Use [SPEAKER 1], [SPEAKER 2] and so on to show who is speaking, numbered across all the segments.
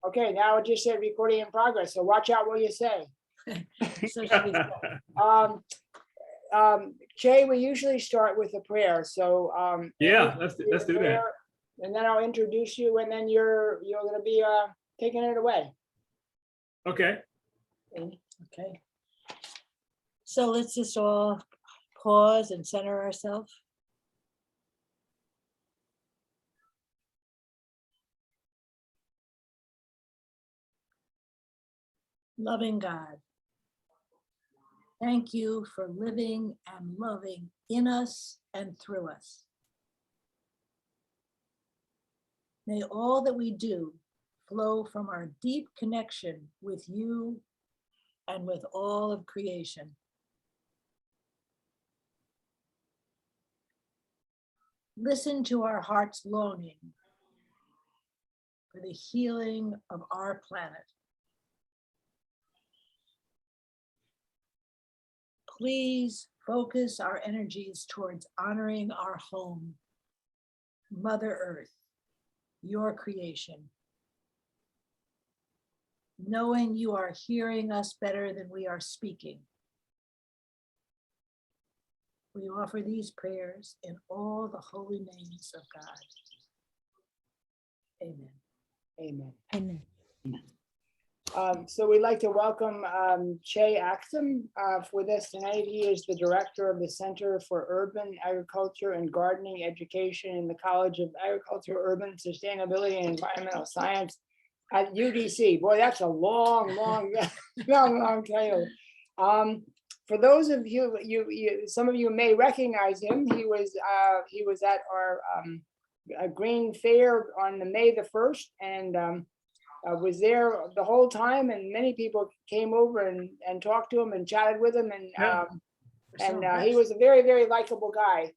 [SPEAKER 1] Okay, now it just said recording in progress, so watch out what you say.
[SPEAKER 2] So should we
[SPEAKER 1] Jay, we usually start with a prayer, so
[SPEAKER 3] Yeah, let's do that.
[SPEAKER 1] prayer, and then I'll introduce you, and then you're gonna be taking it away.
[SPEAKER 3] Okay.
[SPEAKER 2] Okay. So let's just all pause and center ourselves. Loving God, thank you for living and loving in us and through us. May all that we do flow from our deep connection with you and with all of creation. Listen to our heart's longing for the healing of our planet. Please focus our energies towards honoring our home, Mother Earth, your creation. Knowing you are hearing us better than we are speaking. We offer these prayers in all the holy names of God. Amen.
[SPEAKER 1] Amen.
[SPEAKER 4] Amen.
[SPEAKER 1] So we'd like to welcome Che Axum with us tonight. He is the director of the Center for Urban Agriculture and Gardening Education in the College of Agriculture, Urban Sustainability and Environmental Science at UDC. Boy, that's a long title. For those of you, some of you may recognize him. He was at our Green Fair on May the 1st, and was there the whole time, and many people came over and talked to him and chatted with him, and he was a very, very likable guy.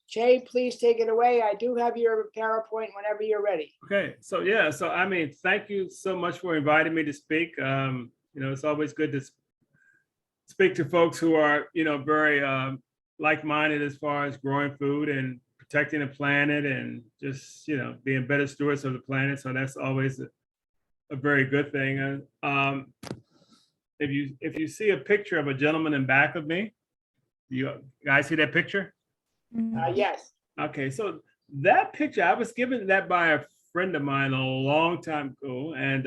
[SPEAKER 1] Che, please take it away. I do have your PowerPoint whenever you're ready.
[SPEAKER 3] Okay. So yeah. So I mean, thank you so much for inviting me to speak. It's always good to speak to folks who are, very like-minded as far as growing food and protecting the planet and just, being better stewards of the planet. So that's always a very good thing. If you see a picture of a gentleman in back of me, you guys see that picture?
[SPEAKER 1] Yes.
[SPEAKER 3] Okay, so that picture, I was given that by a friend of mine a long time ago, and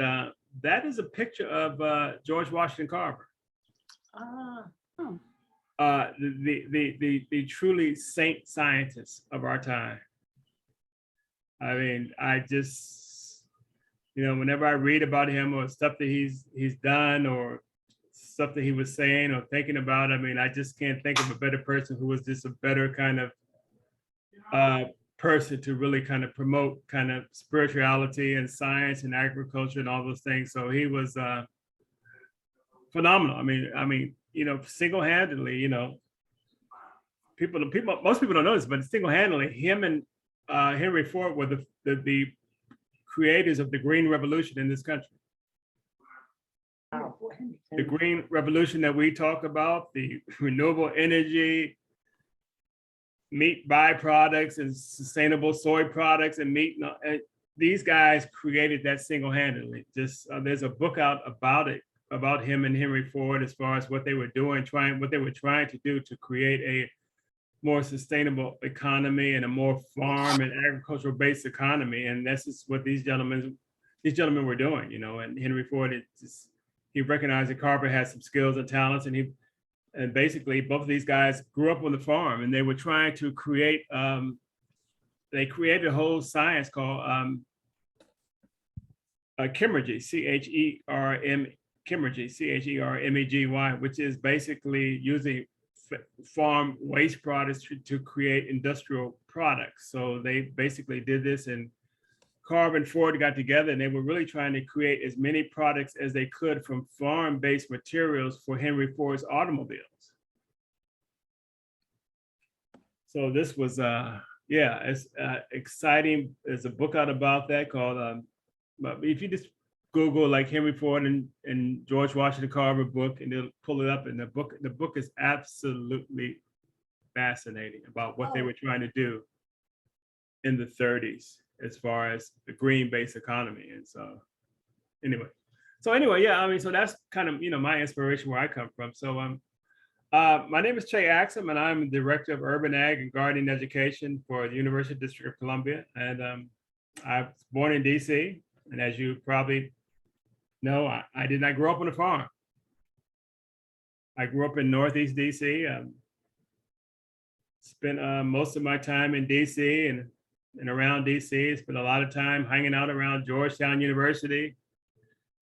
[SPEAKER 3] that is a picture of George Washington Carver. The truly saint scientist of our time. I mean, I just, whenever I read about him or stuff that he's done or stuff that he was saying or thinking about, I mean, I just can't think of a better person who was just a better kind of person to really kind of promote kind of spirituality and science and agriculture and all those things. So he was phenomenal. I mean, single-handedly, most people don't know this, but single-handedly, him and Henry Ford were the creators of the Green Revolution in this country.
[SPEAKER 1] Wow.
[SPEAKER 3] The Green Revolution that we talk about, the renewable energy, meat byproducts and sustainable soy products and meat. These guys created that single-handedly. Just there's a book out about it, about him and Henry Ford, as far as what they were doing, what they were trying to do to create a more sustainable economy and a more farm and agricultural based economy. And that's just what these gentlemen were doing, and Henry Ford, he recognized that Carver had some skills and talents, and basically both of these guys grew up on the farm, and they were trying to create, they created a whole science called Chemergy, Chemergy, which is basically using farm waste products to create industrial products. So they basically did this, and Carver and Ford got together, and they were really trying to create as many products as they could from farm-based materials for Henry Ford's automobiles. So this was, it's exciting. There's a book out about that called, if you just Google like Henry Ford and George Washington Carver book, and they'll pull it up. And the book is absolutely fascinating about what they were trying to do in the 30s. as far as the green-based economy. And anyway, yeah, I mean, so that's kind of, my inspiration where I come from. So my name is Axum, and I'm the Director of Urban Ag and Gardening Education for the University District of Columbia. And I was born in DC, and as you probably know, I did not grow up on a farm. I grew up in Northeast DC. Spent most of my time in DC and around DC. Spent a lot of time hanging out around Georgetown University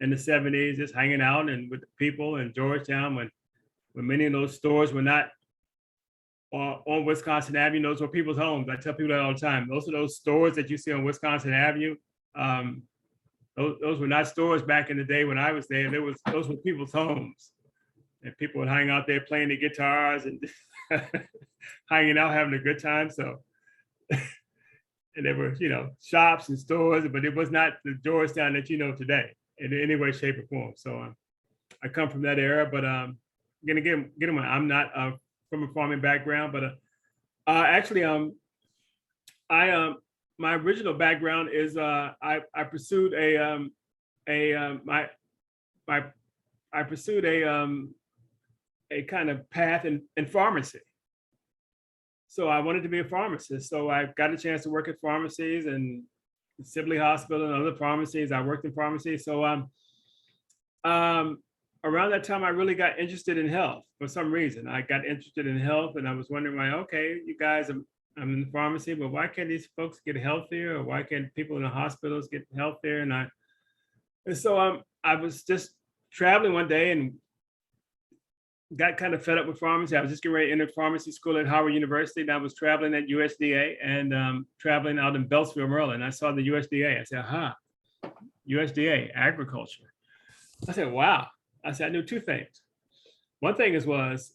[SPEAKER 3] in the 70s, just hanging out and with the people in Georgetown when many of those stores were not on Wisconsin Avenue. Those were people's homes. I tell people that all the time. Those are those stores that you see on Wisconsin Avenue. Those were not stores back in the day when I was there. Those were people's homes. And people would hang out there playing the guitars and hanging out, having a good time. So, and there were, shops and stores, but it was not the Georgetown that you know today in any way, shape, or form. So I come from that era, but I'm gonna get them. I'm not from a farming background, but actually, my original background is I pursued I pursued a kind of path in pharmacy. So I wanted to be a pharmacist. So I got a chance to work at pharmacies and Sibley Hospital and other pharmacies. I worked in pharmacies. So around that time, I really got interested in health for some reason. I got interested in health, and I was wondering, okay, you guys, I'm in the pharmacy, but why can't these folks get healthier? Or why can't people in the hospitals get healthier? And so I was just traveling one day and got kind of fed up with pharmacy. I was just getting ready to enter pharmacy school at Howard University, and I was traveling at USDA and traveling out in Beltsville, Maryland. I saw the USDA. I said, USDA, agriculture. I said, wow. I said, I knew two things. One thing was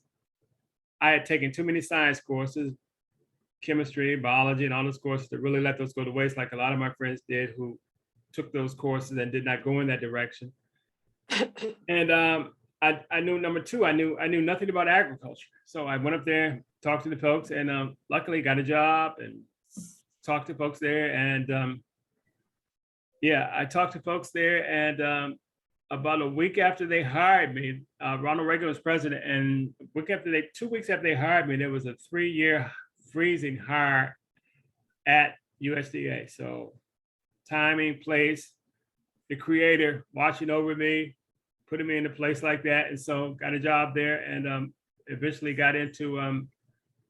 [SPEAKER 3] I had taken too many science courses, chemistry, biology, and all those courses to really let those go to waste, like a lot of my friends did who took those courses and did not go in that direction. And I knew, number two, I knew nothing about agriculture. So I went up there, talked to the folks, and luckily got a job and talked to folks there. And I talked to folks there, and about a week after they hired me, Ronald Reagan was president, and 2 weeks after they hired me, there was a 3-year freezing hire at USDA. So timing, place, the creator watching over me, putting me in a place like that. And so got a job there, and eventually got into,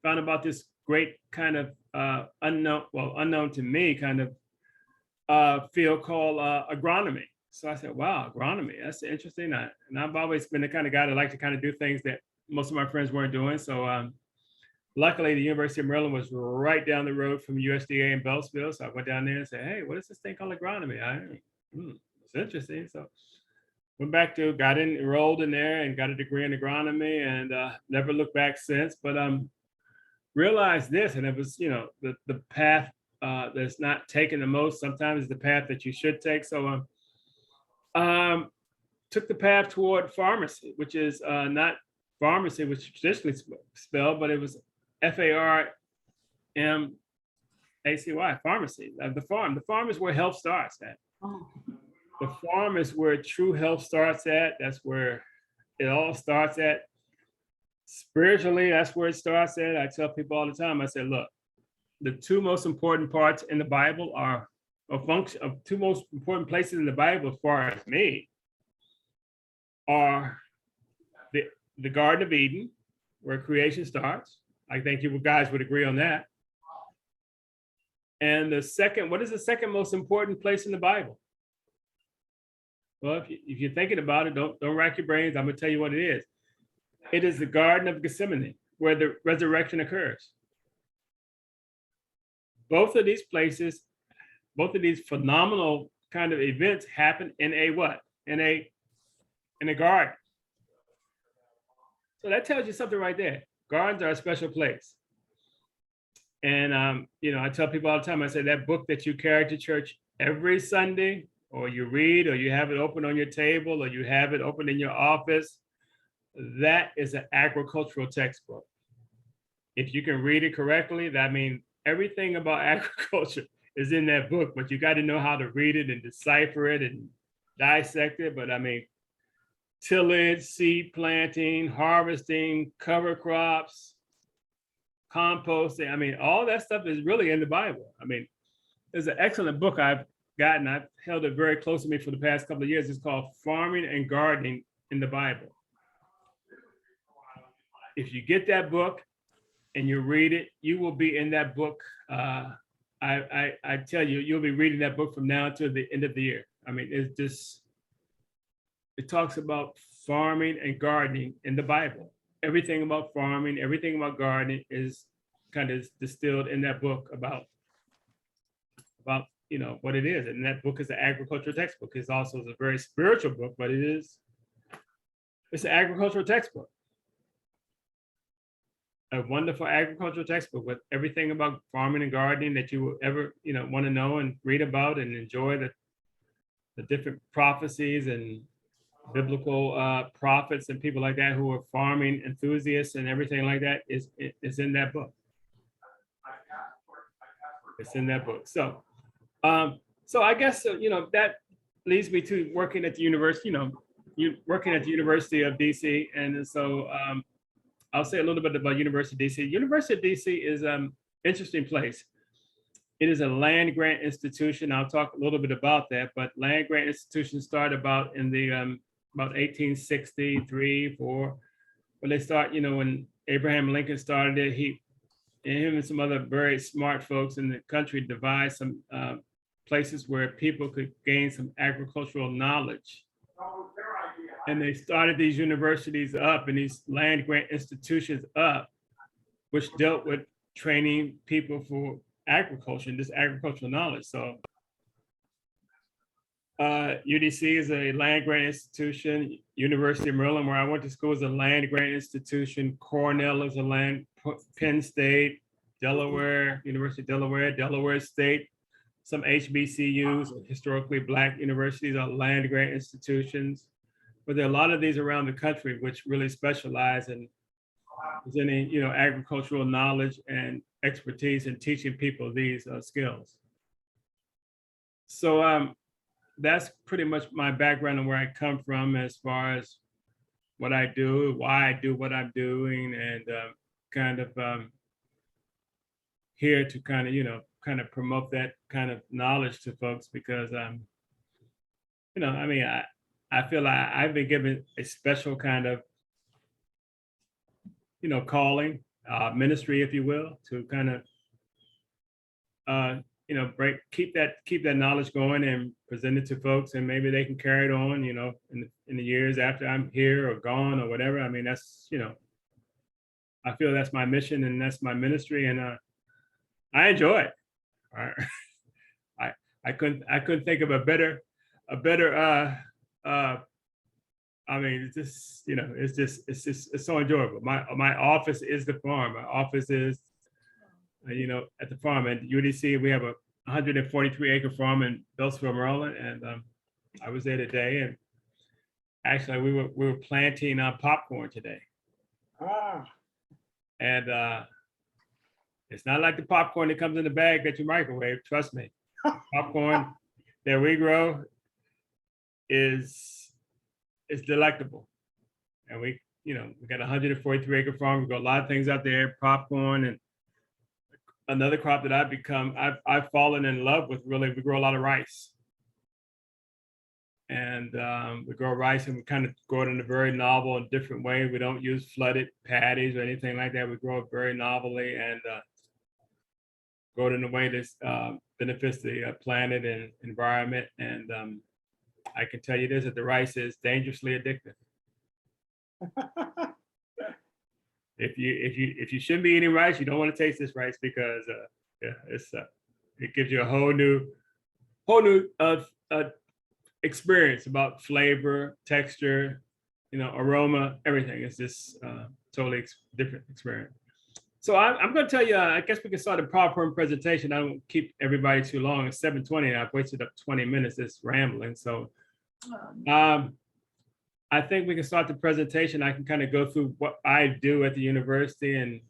[SPEAKER 3] found about this great kind of unknown to me kind of field called agronomy. So I said, wow, agronomy, that's interesting. And I've always been the kind of guy that like to kind of do things that most of my friends weren't doing. So luckily, the University of Maryland was right down the road from USDA in Beltsville. So I went down there and said, hey, what is this thing called agronomy? It's interesting. So went back got enrolled in there and got a degree in agronomy, and never looked back since. But realized this, and it was, the path that's not taken the most sometimes is the path that you should take. So took the path toward pharmacy, which is not pharmacy, which traditionally spelled, but it was FARMACY, pharmacy. The farm. The farm is where health starts at.
[SPEAKER 2] Oh.
[SPEAKER 3] The farm is where true health starts at. That's where it all starts at. Spiritually, that's where it starts at. I tell people all the time, I say, look, the two most important parts in the Bible are two most important places in the Bible as far as me are the Garden of Eden, where creation starts. I think you guys would agree on that. And what is the second most important place in the Bible? Well, if you're thinking about it, don't rack your brains. I'm gonna tell you what it is. It is the Garden of Gethsemane, where the resurrection occurs. Both of these places, both of these phenomenal kind of events happen in a what? In a garden. So that tells you something right there. Gardens are a special place. And I tell people all the time, I say that book that you carry to church every Sunday, or you read, or you have it open on your table, or you have it open in your office, that is an agricultural textbook. If you can read it correctly, that means everything about agriculture is in that book, but you got to know how to read it and decipher it and dissect it. But I mean, tillage, seed planting, harvesting, cover crops, composting. I mean, all that stuff is really in the Bible. I mean, there's an excellent book I've gotten. I've held it very close to me for the past couple of years. It's called Farming and Gardening in the Bible. If you get that book and you read it, you will be in that book. I tell you, you'll be reading that book from now to the end of the year. I mean, it's just, it talks about farming and gardening in the Bible. Everything about farming, everything about gardening is kind of distilled in that book about you know what it is. And that book is an agricultural textbook. It's also a very spiritual book, but it's an agricultural textbook. A wonderful agricultural textbook with everything about farming and gardening that you will ever, you know, want to know and read about and enjoy the different prophecies and biblical prophets and people like that who are farming enthusiasts and everything like that is in that book. It's in that book. So I guess, you know, that leads me to working at the university, working at the University of DC. And so I'll say a little bit about University of DC. University of DC is an interesting place. It is a land grant institution. I'll talk a little bit about that, but land grant institutions start about in the about 1863, 4, when they start, you know, when Abraham Lincoln started it, him and some other very smart folks in the country devised some places where people could gain some agricultural knowledge. And they started these universities up and these land grant institutions up, which dealt with training people for agriculture and this agricultural knowledge. So UDC is a land grant institution. University of Maryland, where I went to school, is a land grant institution. Cornell is a land, Penn State, Delaware, University of Delaware, Delaware State. Some HBCUs, historically Black universities, are land grant institutions. But there are a lot of these around the country which really specialize in presenting, you know, agricultural knowledge and expertise in teaching people these skills. So that's pretty much my background and where I come from as far as what I do, why I do what I'm doing, and kind of here to kind of, you know, kind of promote that kind of knowledge to folks because, you know, I mean, I feel like I've been given a special kind of, you know, calling, ministry, if you will, to kind of, you know, keep that knowledge going and present it to folks, and maybe they can carry it on, you know, in the years after I'm here or gone or whatever. I mean, that's, you know, I feel that's my mission and that's my ministry, and I enjoy it. I couldn't think of a better. I mean, it's just, you know, it's so enjoyable. My office is the farm. My office is, you know, at the farm. At UDC, we have a 143-acre farm in Beltsville, Maryland, and I was there today. And actually, we were planting popcorn today. And it's not like the popcorn that comes in the bag that you microwave. Trust me, popcorn that we grow is delectable. And we got a 143-acre farm. We got a lot of things out there, popcorn, and another crop that I've fallen in love with, really, we grow a lot of rice. And we grow rice, and we kind of grow it in a very novel and different way. We don't use flooded paddies or anything like that. We grow it very novelly and grow it in a way that benefits the planet and environment. And I can tell you this, that the rice is dangerously addictive. If you shouldn't be eating rice, you don't want to taste this rice because it gives you a whole new experience about flavor, texture, you know, aroma, everything. It's just totally different experience. So I'm going to tell you, I guess we can start a PowerPoint presentation. I don't keep everybody too long. It's 7:20 and I've wasted up 20 minutes just rambling. So I think we can start the presentation. I can kind of go through what I do at the university, and,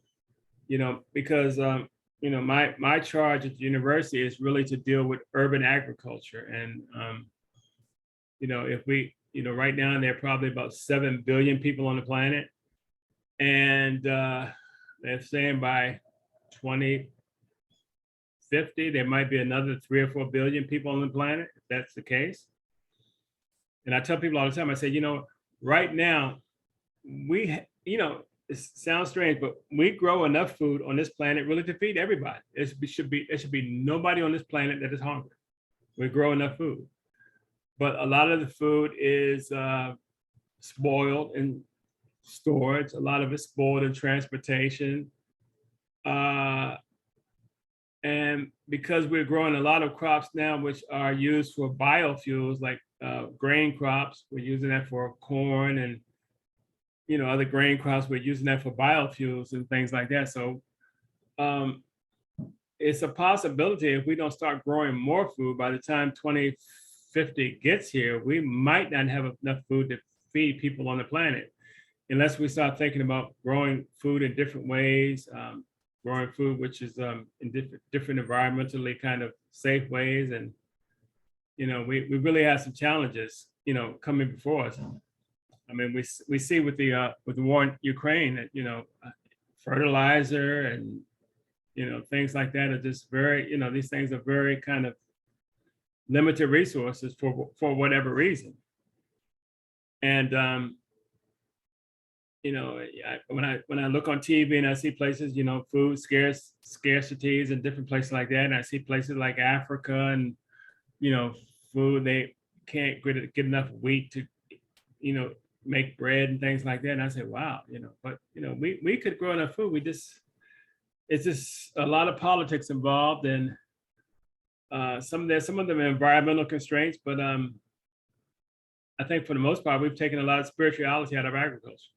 [SPEAKER 3] you know, because, you my charge at the university is really to deal with urban agriculture. And, if we, right now there are probably about 7 billion people on the planet. And they're saying by 2050, there might be another 3 or 4 billion people on the planet, if that's the case. And I tell people all the time, I say, right now, it sounds strange, but we grow enough food on this planet really to feed everybody. There should be nobody on this planet that is hungry. We grow enough food. But a lot of the food is spoiled in storage. A lot of it's spoiled in transportation. And because we're growing a lot of crops now, which are used for biofuels, like grain crops, we're using that for corn and other grain crops, we're using that for biofuels and things like that. So it's a possibility if we don't start growing more food by the time 2050 gets here, we might not have enough food to feed people on the planet unless we start thinking about growing food in different ways, growing food which is in different environmentally kind of safe ways. And we really have some challenges coming before us. I mean, we see with the war in Ukraine that fertilizer and things like that are just very these things are very kind of limited resources for whatever reason. And when I look on TV and I see places food scarcities and different places like that, and I see places like Africa and food, they can't get enough wheat to make bread and things like that. And I say, wow, but we could grow enough food. It's just a lot of politics involved, and some of them are environmental constraints, but I think for the most part, we've taken a lot of spirituality out of agriculture.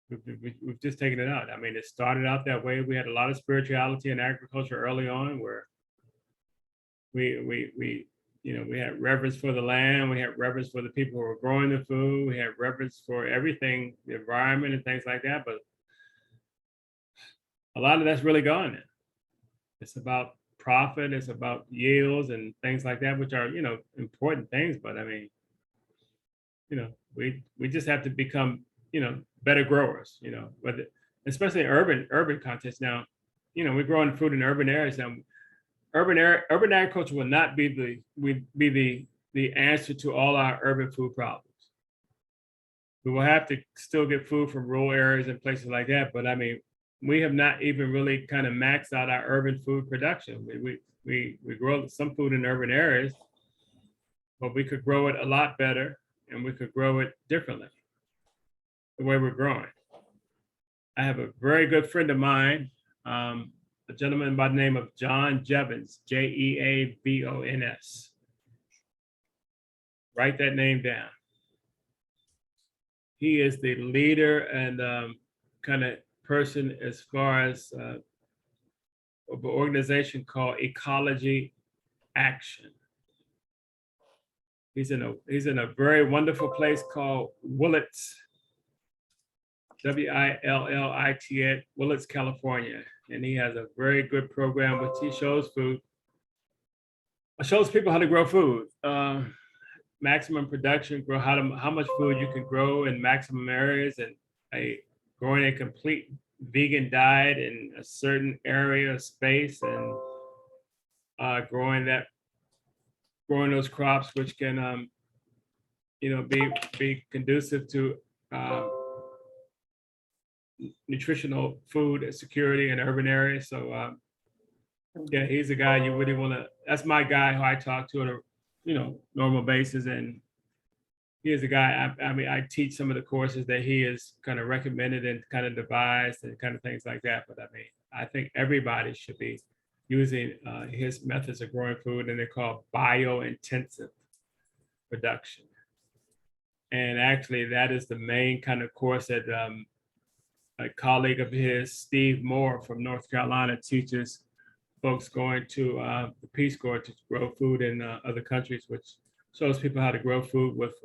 [SPEAKER 3] We've just taken it out. I mean, it started out that way. We had a lot of spirituality in agriculture early on, where we had reverence for the land. We had reverence for the people who were growing the food. We had reverence for everything, the environment and things like that. But a lot of that's really gone now. It's about profit. It's about yields and things like that, which are, important things. But I mean, we just have to become, better growers, whether, especially in urban context now. We're growing food in urban areas now. Urban agriculture will not be the answer to all our urban food problems. We will have to still get food from rural areas and places like that. But I mean, we have not even really kind of maxed out our urban food production. We grow some food in urban areas, but we could grow it a lot better, and we could grow it differently the way we're growing. I have a very good friend of mine, a gentleman by the name of John Jevons, Jeavons. Write that name down. He is the leader and kind of person as far as an organization called Ecology Action. He's in a very wonderful place called Willits, Willits, Willits, California. And he has a very good program which he shows people how to grow food, maximum production, grow how much food you can grow in maximum areas, and growing a complete vegan diet in a certain area of space, and growing those crops which can be conducive to nutritional food security in urban areas. So yeah, he's a guy you really want to. That's my guy who I talk to on a normal basis, and he is a guy. I mean, I teach some of the courses that he has kind of recommended and kind of devised and kind of things like that. But I mean, I think everybody should be using his methods of growing food, and they're called bio-intensive production. And actually, that is the main kind of course that a colleague of his, Steve Moore from North Carolina, teaches folks going to the Peace Corps to grow food in other countries, which shows people how to grow food with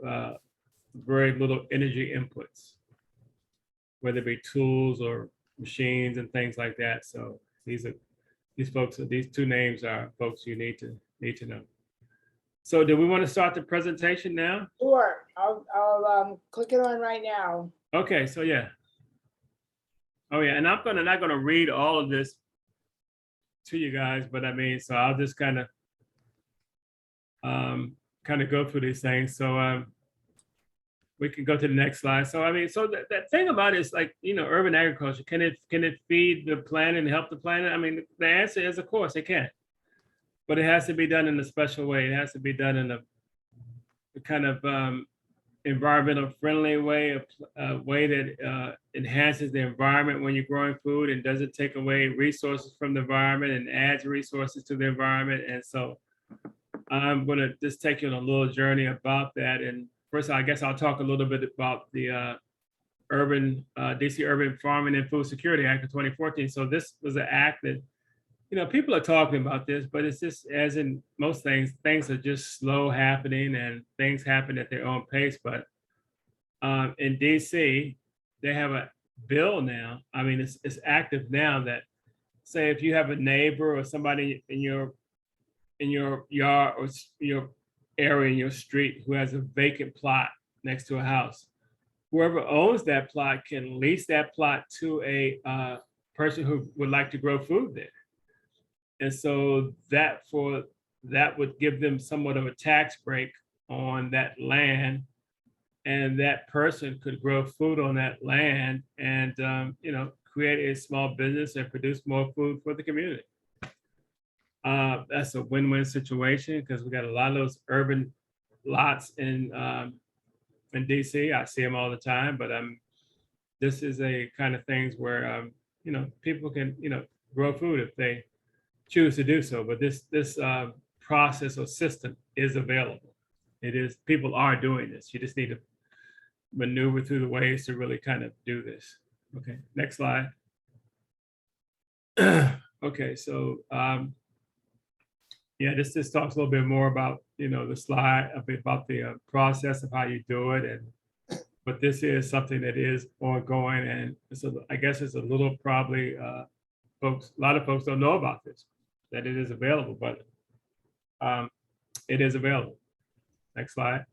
[SPEAKER 3] very little energy inputs, whether it be tools or machines and things like that. So these folks, these two names are folks you need to know. So do we want to start the presentation now?
[SPEAKER 1] Sure, I'll click it on right now.
[SPEAKER 3] Okay, so yeah. Oh yeah, and not gonna read all of this to you guys, but I mean, so I'll just kind of go through these things. So we can go to the next slide. So I mean, so that thing about it is like, urban agriculture, can it feed the planet and help the planet? I mean, the answer is, of course, it can. But it has to be done in a special way. It has to be done in a kind of environmental friendly way, a way that enhances the environment when you're growing food and doesn't take away resources from the environment and adds resources to the environment. And so I'm going to just take you on a little journey about that. And first, I guess I'll talk a little bit about the DC Urban Farming and Food Security Act of 2014. So this was an act that, people are talking about this, but it's just, as in most things are just slow happening and things happen at their own pace. But in DC, they have a bill now. I mean, it's active now that, say, if you have a neighbor or somebody in your yard or your area, in your street, who has a vacant plot next to a house, whoever owns that plot can lease that plot to a person who would like to grow food there. And so that would give them somewhat of a tax break on that land, and that person could grow food on that land and create a small business and produce more food for the community. That's a win-win situation because we got a lot of those urban lots in DC. I see them all the time, but this is a kind of things where people can grow food if they choose to do so. But this process or system is available. It is, people are doing this. You just need to maneuver through the ways to really kind of do this. Okay, next slide. Okay, so yeah, this talks a little bit more about the slide, a bit about the process of how you do it, but this is something that is ongoing, and so I guess it's a little probably a lot of folks don't know about this, that it is available, but it is available. Next slide.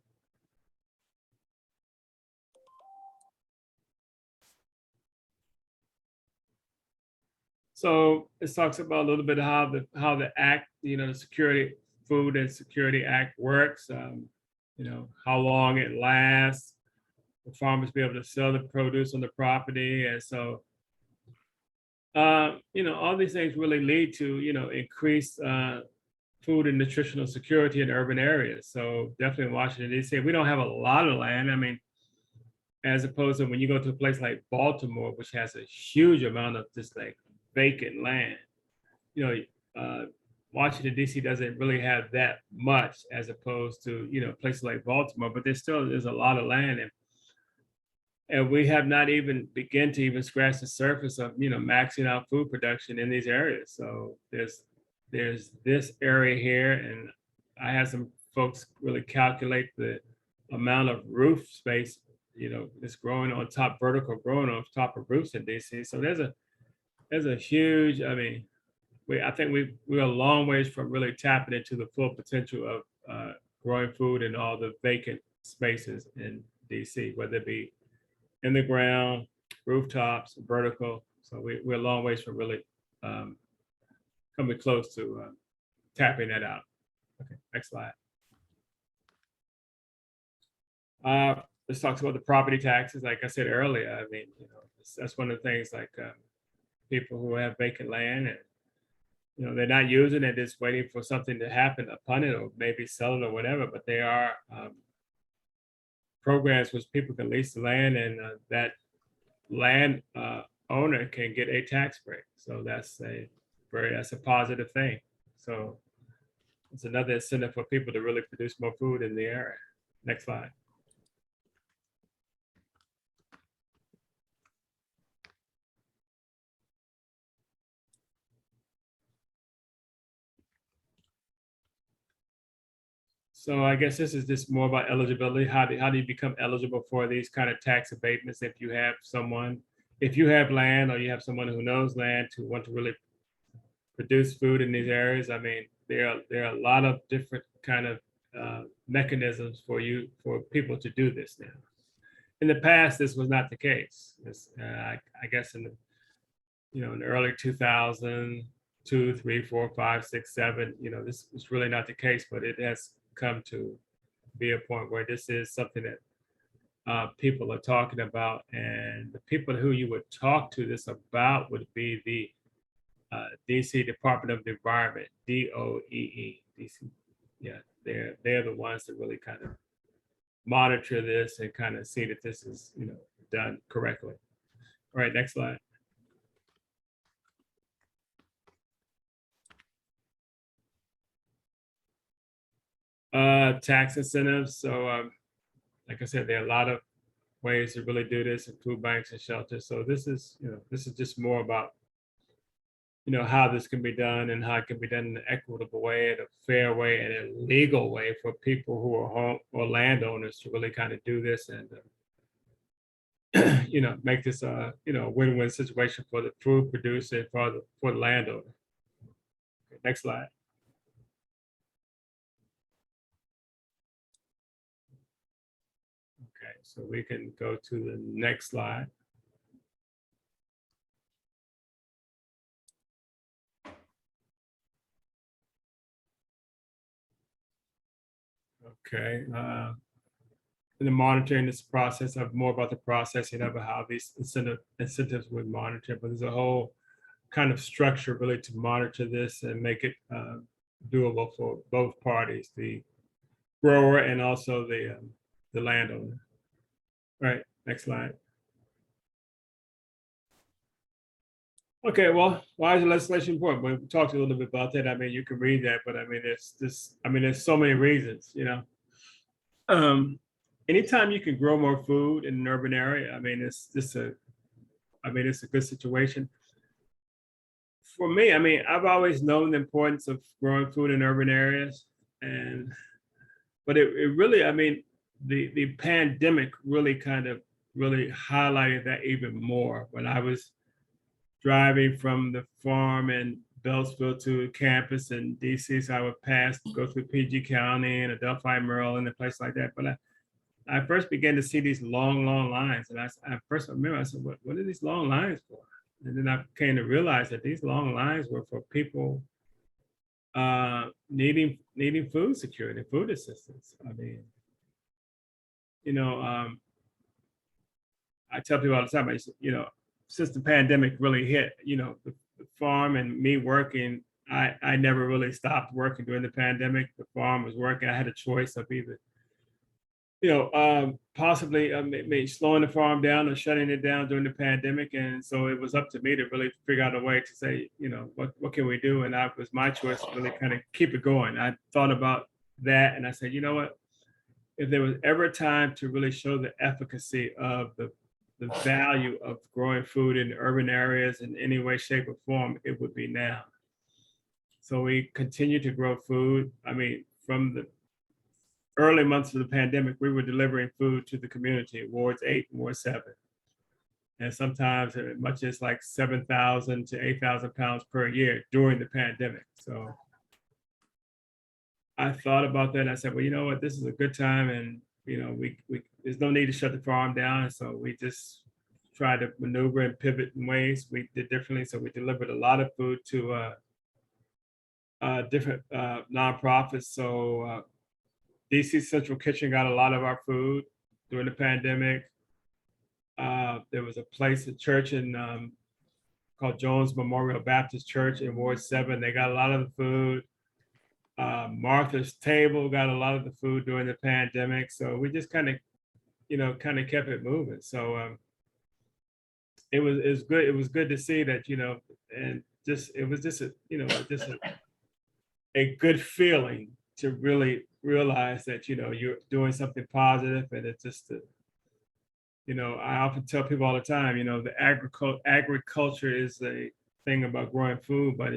[SPEAKER 3] So it talks about a little bit how the act, the Security, Food and Security Act works, how long it lasts, the farmers be able to sell the produce on the property. And so, all these things really lead to, increased food and nutritional security in urban areas. So definitely in Washington, DC, we don't have a lot of land. I mean, as opposed to when you go to a place like Baltimore, which has a huge amount of just like vacant land, Washington, D.C. doesn't really have that much as opposed to, places like Baltimore, but there's a lot of land. And we have not even begun to even scratch the surface of, maxing out food production in these areas. So there's this area here, and I had some folks really calculate the amount of roof space, that's growing on top, vertical growing on top of roofs in DC. So there's a huge, I mean, I think we're a long ways from really tapping into the full potential of growing food in all the vacant spaces in DC, whether it be in the ground, rooftops, vertical. So we're a long ways from really coming close to tapping that out. Okay, next slide. This talks about the property taxes. Like I said earlier, I mean, that's one of the things, like people who have vacant land and they're not using it, just waiting for something to happen upon it, or maybe sell it or whatever. But there are programs which people can lease the land, and that land owner can get a tax break. So that's a positive thing. So it's another incentive for people to really produce more food in the area. Next slide. So I guess this is just more about eligibility. How do you become eligible for these kind of tax abatements if you have someone if you have land or you have someone who knows land to want to really produce food in these areas, I mean, there are a lot of different kind of mechanisms for people to do this now. In the past, this was not the case. I guess in the in the early 2000, 2, 3, 4, 5, 6, 7, this is really not the case, but it has come to be a point where this is something that people are talking about, and the people who you would talk to this about would be the DC Department of the Environment, DOEE. DC, yeah, they're the ones that really kind of monitor this and kind of see that this is done correctly. All right, next slide. Tax incentives. So like I said, there are a lot of ways to really do this in food banks and shelters. So this is just more about how this can be done and how it can be done in an equitable way, in a fair way, and a legal way for people who are home or landowners to really kind of do this and make this a win-win situation for the food producer and for the landowner. Okay, next slide. Okay, so we can go to the next slide. Okay, in the monitoring this process of more about the processing of how these incentives would monitor, but there's a whole kind of structure really to monitor this and make it doable for both parties, the grower and also the landowner. All right, next slide. Okay, well, why is the legislation important? We talked a little bit about that. I mean, you can read that, but I mean, there's so many reasons, anytime you can grow more food in an urban area, I mean, it's a good situation. For me, I mean, I've always known the importance of growing food in urban areas, but it really, I mean, the pandemic really highlighted that even more. When I was driving from the farm in Beltsville to campus in DC, so I would go through PG County and Adelphi, Maryland, and a place like that. But I first began to see these long lines, and I first remember I said, "What are these long lines for?" And then I came to realize that these long lines were for people needing food security, food assistance. I mean, I tell people all the time, since the pandemic really hit, the farm and me working, I never really stopped working during the pandemic. The farm was working. I had a choice of either possibly maybe slowing the farm down or shutting it down during the pandemic. And so it was up to me to really figure out a way to say, what can we do? And that was my choice to really kind of keep it going. I thought about that and I said, you know what, if there was ever a time to really show the efficacy of the value of growing food in urban areas in any way, shape, or form, it would be now. So we continue to grow food. I mean, from the early months of the pandemic, we were delivering food to the community, wards 8 and ward 7. And sometimes as much as like 7,000 to 8,000 pounds per year during the pandemic. So I thought about that and I said, well, you know what, this is a good time, and there's no need to shut the farm down. And so we just tried to maneuver and pivot in ways we did differently. So we delivered a lot of food to different nonprofits. So DC Central Kitchen got a lot of our food during the pandemic. There was a place, a church in called Jones Memorial Baptist Church in Ward 7. They got a lot of the food. Martha's Table got a lot of the food during the pandemic. So we just kind of kept it moving. So it was good. It was good to see that, and it was just a good feeling to really realize that, you're doing something positive. And it's just, I often tell people all the time, the agriculture is a thing about growing food, but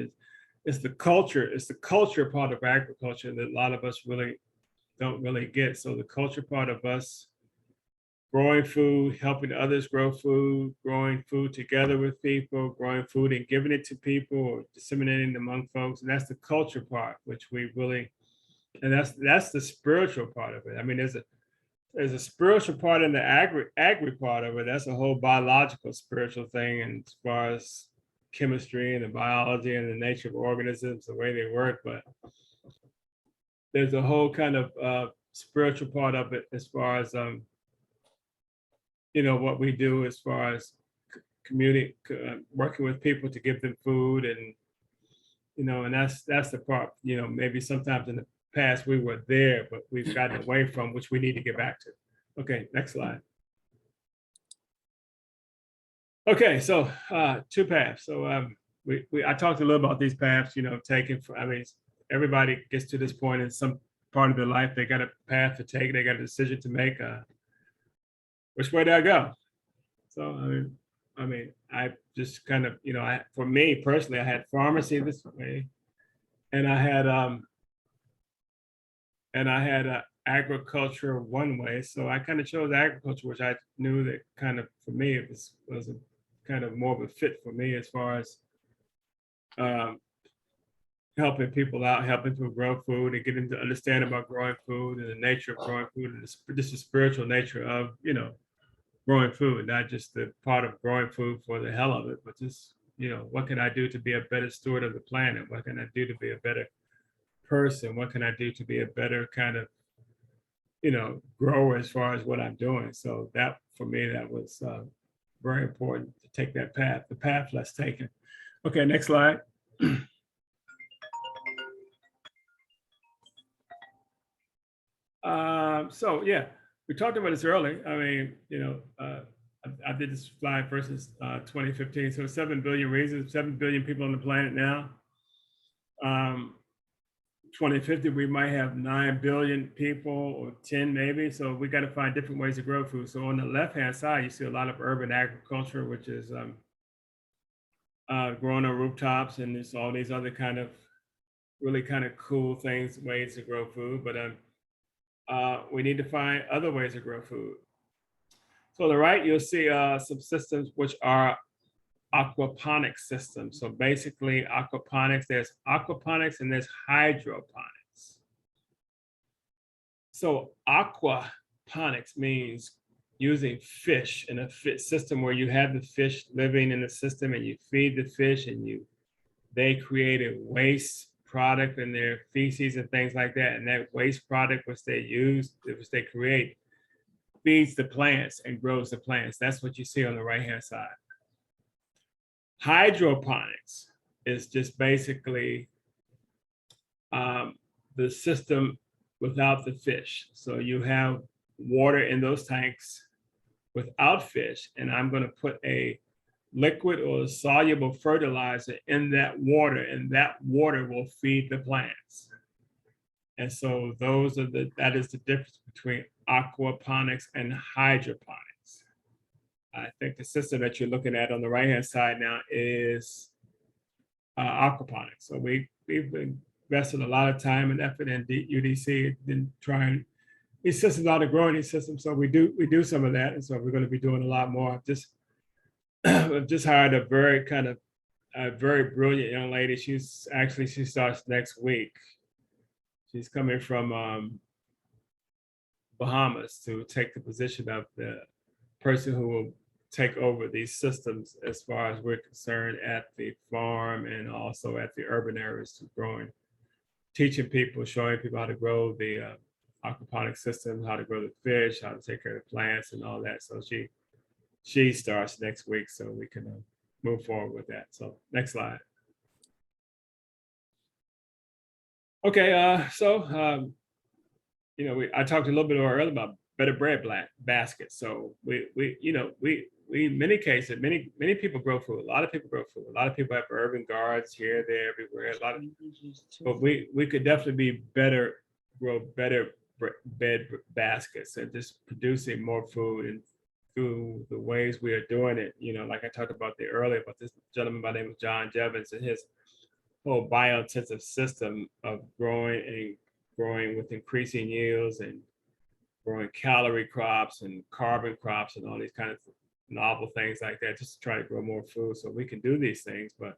[SPEAKER 3] it's the culture part of agriculture that a lot of us really don't really get. So the culture part of us growing food, helping others grow food, growing food together with people, growing food and giving it to people or disseminating it among folks. And that's the culture part, which we really, and that's the spiritual part of it. I mean, there's a spiritual part in the agri part of it. That's a whole biological spiritual thing, and as far as chemistry and the biology and the nature of organisms, the way they work. But there's a whole kind of spiritual part of it as far as what we do as far as community, working with people to give them food, and and that's the part. Maybe sometimes in the past we were there, but we've gotten away from, which we need to get back to. Okay, next slide. Okay, so 2 paths. So I talked a little about these paths. Taken. I mean, everybody gets to this point in some part of their life. They got a path to take. They got a decision to make. Which way do I go? So I mean, I just kind of, for me personally, I had pharmacy this way, and I had agriculture one way. So I kind of chose agriculture, which I knew that kind of, for me, it was a kind of more of a fit for me as far as helping people out, helping people grow food and getting to understand about growing food and the nature of growing food and just the spiritual nature of, growing food, not just the part of growing food for the hell of it, but just, what can I do to be a better steward of the planet? What can I do to be a better person? What can I do to be a better kind of, grower as far as what I'm doing? So that, for me, that was very important to take that path, the path less taken. Okay, next slide. So yeah, we talked about this earlier. I mean, I did this slide versus 2015. So 7 billion reasons, 7 billion people on the planet now. 2050, we might have 9 billion people or 10 maybe. So we got to find different ways to grow food. So on the left-hand side, you see a lot of urban agriculture, which is growing on rooftops, and there's all these other kind of really kind of cool things, ways to grow food. But we need to find other ways to grow food. So on the right, you'll see some systems which are aquaponic systems. So basically aquaponics, there's aquaponics and there's hydroponics. So aquaponics means using fish in a system where you have the fish living in the system and you feed the fish and they create a waste product in their feces and things like that. And that waste product, which they create, feeds the plants and grows the plants. That's what you see on the right-hand side. Hydroponics is just basically the system without the fish. So you have water in those tanks without fish, and I'm going to put a liquid or soluble fertilizer in that water, and that water will feed the plants. And so that is the difference between aquaponics and hydroponics. I think the system that you're looking at on the right-hand side now is aquaponics. So we've invested a lot of time and effort in UDC in trying these systems out of growing these systems. So we do some of that, and so we're going to be doing a lot more. I've just hired a very brilliant young lady. She starts next week. She's coming from Bahamas to take the position of the person who will take over these systems as far as we're concerned at the farm and also at the urban areas to growing, teaching people, showing people how to grow the aquaponic system, how to grow the fish, how to take care of the plants and all that. So she starts next week, so we can move forward with that. So next slide. Okay, I talked a little bit earlier about better bread baskets. So we in many cases, many people grow food. A lot of people grow food. A lot of people have urban gardens here, there, everywhere. But we could definitely grow better bed baskets and just producing more food, and through the ways we are doing it. Like I talked about earlier about this gentleman by the name of John Jevons and his whole biointensive system of growing with increasing yields and growing calorie crops and carbon crops and all these kind of novel things like that, just to try to grow more food. So we can do these things, but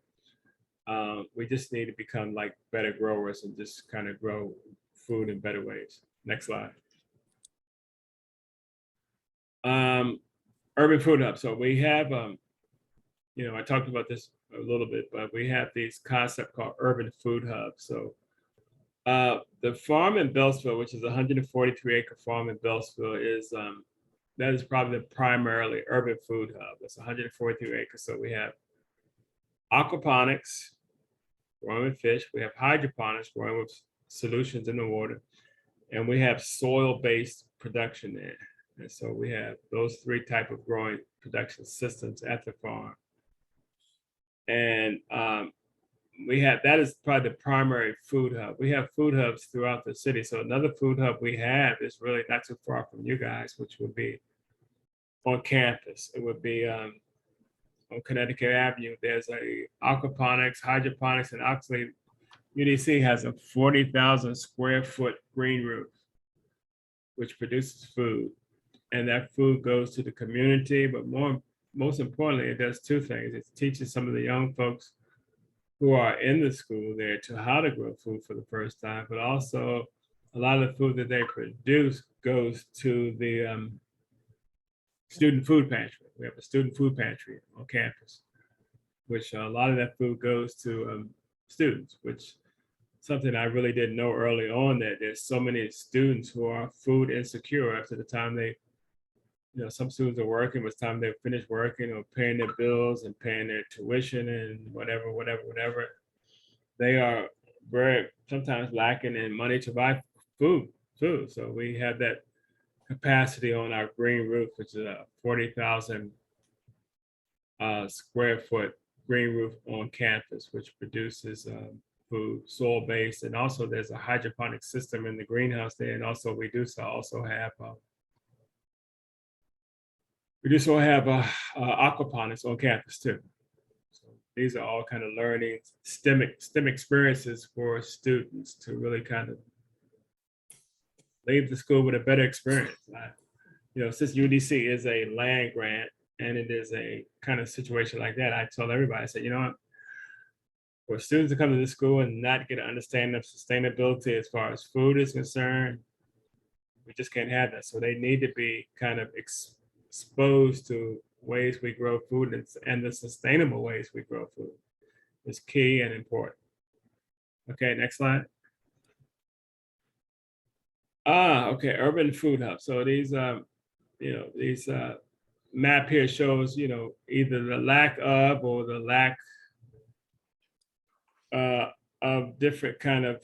[SPEAKER 3] we just need to become like better growers and just kind of grow food in better ways. Next slide. Urban food hub. So we have, I talked about this a little bit, but we have these concept called urban food hubs. So the farm in Beltsville, which is a 143-acre farm in Beltsville, that is probably the primarily urban food hub. It's 143 acres. So we have aquaponics, growing with fish. We have hydroponics, growing with solutions in the water. And we have soil-based production there. And so we have those three type of growing production systems at the farm. And that is probably the primary food hub. We have food hubs throughout the city. So another food hub we have is really not too far from you guys, which would be on campus. It would be on Connecticut Avenue. There's a aquaponics, hydroponics, and actually UDC has a 40,000 square foot green roof, which produces food. And that food goes to the community, but most importantly, it does two things. It teaches some of the young folks who are in the school there to how to grow food for the first time, but also a lot of the food that they produce goes to the student food pantry. We have a student food pantry on campus, which a lot of that food goes to students, which something I really didn't know early on, that there's so many students who are food insecure after the time they, some students are working, by the time they finish working or paying their bills and paying their tuition and whatever, they are very sometimes lacking in money to buy food. So we have that capacity on our green roof, which is a 40,000 square foot green roof on campus, which produces food, soil-based, and also there's a hydroponic system in the greenhouse there, and also we also have aquaponics on campus too. So these are all kind of learning STEM experiences for students to really kind of leave the school with a better experience. Since UDC is a land grant and it is a kind of situation like that, I told everybody, I said, for students to come to this school and not get an understanding of sustainability as far as food is concerned, we just can't have that. So they need to be kind of exposed to ways we grow food and the sustainable ways we grow food is key and important. Okay, next slide. Okay, urban food hub. So these, map here shows, either the lack of or the lack of different kind of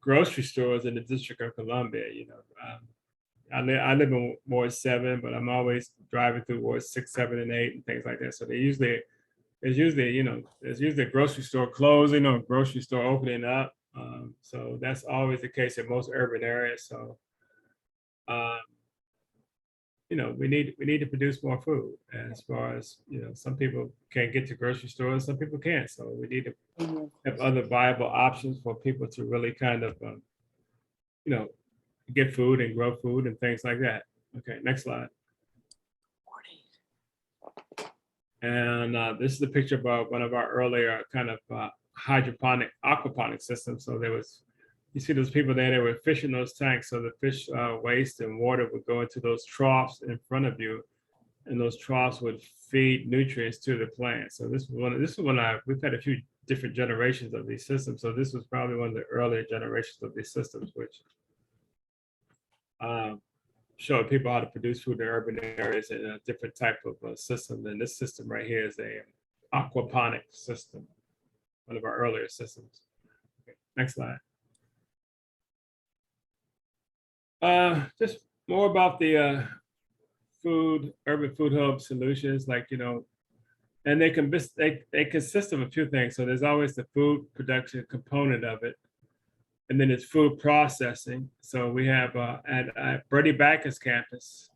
[SPEAKER 3] grocery stores in the District of Columbia. I live in Ward 7, but I'm always driving through Ward 6, 7, and 8 and things like that. So there's usually a grocery store closing or a grocery store opening up. So that's always the case in most urban areas. So, we need to produce more food. As far as, some people can't get to grocery stores, some people can't. So we need to have other viable options for people to really kind of, get food and grow food and things like that. Okay, next slide. And this is a picture about one of our earlier kind of aquaponic systems. So you see those people there, they were fishing those tanks. So the fish waste and water would go into those troughs in front of you, and those troughs would feed nutrients to the plants. So we've had a few different generations of these systems. So this was probably one of the earlier generations of these systems, which showed people how to produce food in urban areas in a different type of system. And this system right here is a aquaponic system, one of our earlier systems. Okay, next slide. Just more about the urban food hub solutions, and they consist of a few things. So there's always the food production component of it. And then it's food processing. So we have at Bertie Backus campus,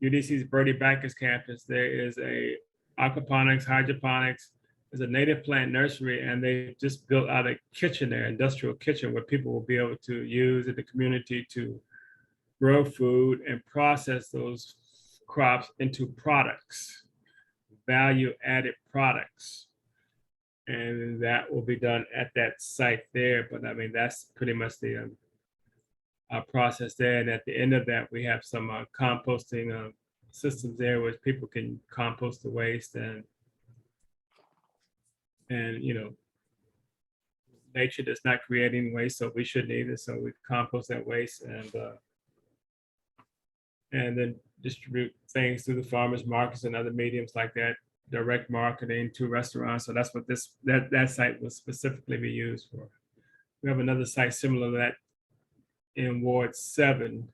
[SPEAKER 3] UDC's Bertie Backus campus, there is a aquaponics, hydroponics, there's a native plant nursery, and they just built out a kitchen there, industrial kitchen, where people will be able to use in the community to grow food and process those crops into products, value added products. And that will be done at that site there. But I mean, that's pretty much the process there. And at the end of that, we have some composting systems there where people can compost the waste and you know, nature does not create any waste, so we shouldn't either. So we compost that waste and then distribute things through the farmers markets and other mediums like that, direct marketing to restaurants. So that's what that site will specifically be used for. We have another site similar to that in Ward 7,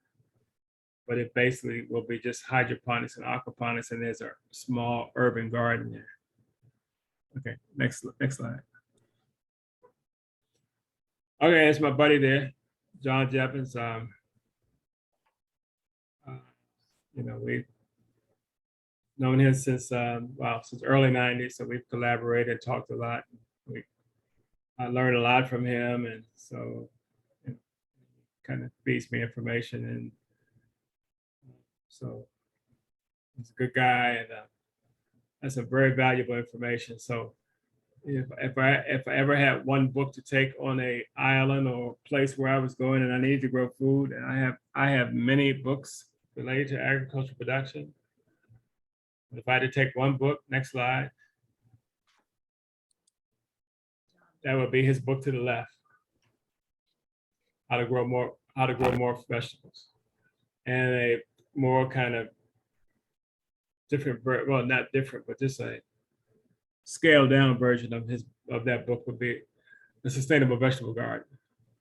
[SPEAKER 3] but it basically will be just hydroponics and aquaponics, and there's a small urban garden there. Okay, next slide. Okay, that's my buddy there, John Jeffens. You know, we've known him since since early '90s, so we've collaborated, talked a lot. I learned a lot from him, and so it kind of feeds me information, and so he's a good guy, and that's some very valuable information. So if I ever had one book to take on a island or place where I was going and I needed to grow food, and I have many books related to agricultural production. If I had to take one book, next slide, that would be his book to the left. How to grow more vegetables, and a more kind of different, well, not different, but just a scaled down version of that book would be the Sustainable Vegetable Garden.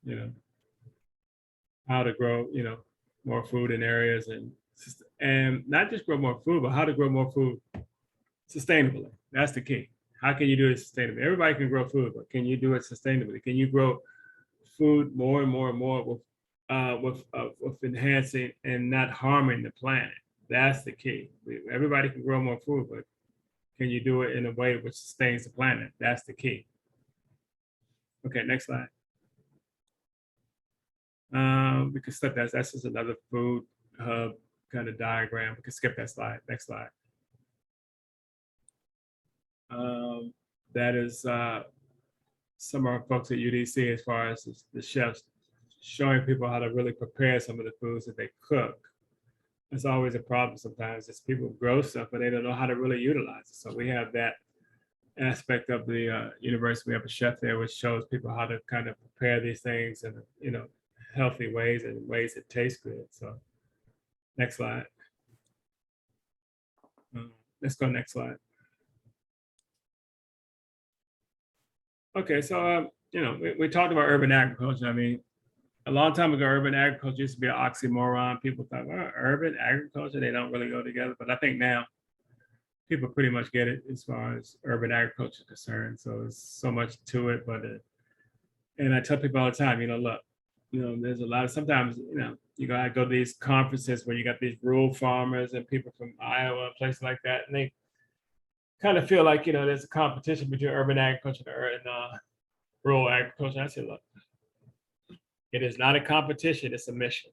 [SPEAKER 3] You know, how to grow, you know, more food in areas, and not just grow more food, but how to grow more food sustainably. That's the key. How can you do it sustainably? Everybody can grow food, but can you do it sustainably? Can you grow food more and more and more with enhancing and not harming the planet? That's the key. Everybody can grow more food, but can you do it in a way which sustains the planet? That's the key. Okay, next slide. We can skip that. That's just another food hub kind of diagram. We can skip that slide. Next slide. That is some of our folks at UDC as far as the chefs showing people how to really prepare some of the foods that they cook. It's always a problem sometimes. It's people grow stuff, but they don't know how to really utilize it. So we have that aspect of the university. We have a chef there which shows people how to kind of prepare these things in, you know, healthy ways and ways that taste good. So next slide. Let's go next slide. Okay, so you know, we talked about urban agriculture. I mean, a long time ago, urban agriculture used to be an oxymoron. People thought, well, urban agriculture, they don't really go together. But I think now people pretty much get it as far as urban agriculture is concerned. So there's so much to it. But and I tell people all the time, you know, look, you know, there's a lot of, sometimes, you know, you gotta go to these conferences where you got these rural farmers and people from Iowa, places like that, and they kind of feel like, you know, there's a competition between urban agriculture and rural agriculture. I say, look, it is not a competition, it's a mission.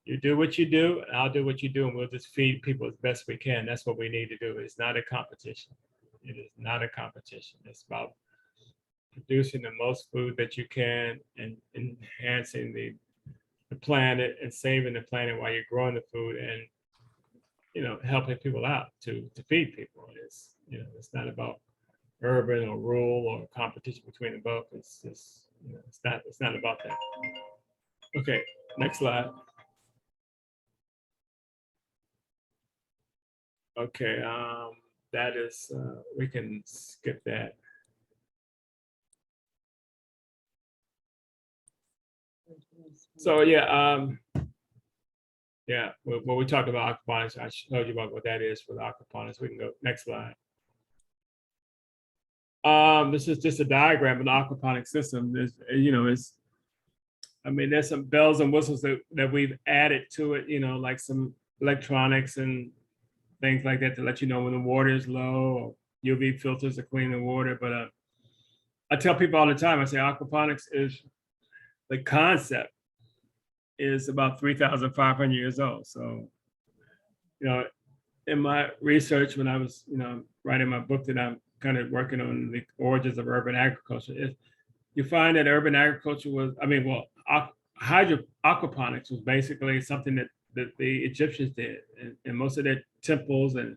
[SPEAKER 3] You do what you do, and I'll do what you do, and we'll just feed people as best we can. That's what we need to do. It's not a competition. It is not a competition. It's about producing the most food that you can and enhancing the planet and saving the planet while you're growing the food, and, you know, helping people out to feed people. It's, you know, it's not about urban or rural or competition between the both. It's just, you know, it's not about that. Okay, next slide. Okay, that is, we can skip that. So yeah, when we talked about aquaponics, I showed you about what that is for the aquaponics. We can go next slide. This is just a diagram of the aquaponics system. There's, you know, I mean, there's some bells and whistles that we've added to it, you know, like some electronics and things like that to let you know when the water is low, or UV filters to clean the water. But I tell people all the time, I say aquaponics is the concept is about 3,500 years old. So, in my research, when I was, writing my book that I'm kind of working on the origins of urban agriculture, you find that urban agriculture was, aquaponics was basically something that the Egyptians did, and most of their temples and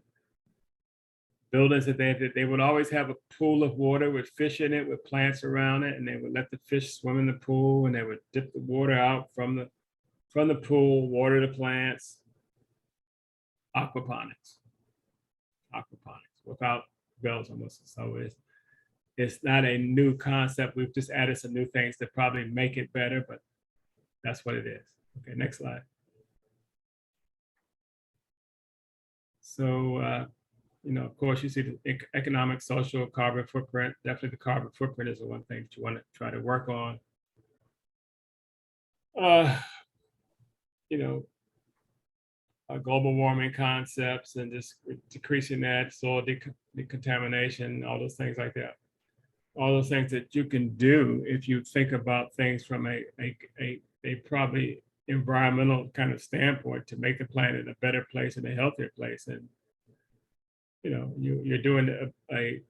[SPEAKER 3] buildings that they would always have a pool of water with fish in it, with plants around it, and they would let the fish swim in the pool, and they would dip the water out from the pool, water the plants. Aquaponics without bells and whistles. So it's not a new concept. We've just added some new things that probably make it better, but that's what it is. Okay, next slide. So, of course, you see the economic, social, carbon footprint. Definitely the carbon footprint is the one thing that you want to try to work on. Global warming concepts and just decreasing that, soil decontamination, all those things like that. All those things that you can do if you think about things from a probably environmental kind of standpoint to make the planet a better place and a healthier place. And you're doing a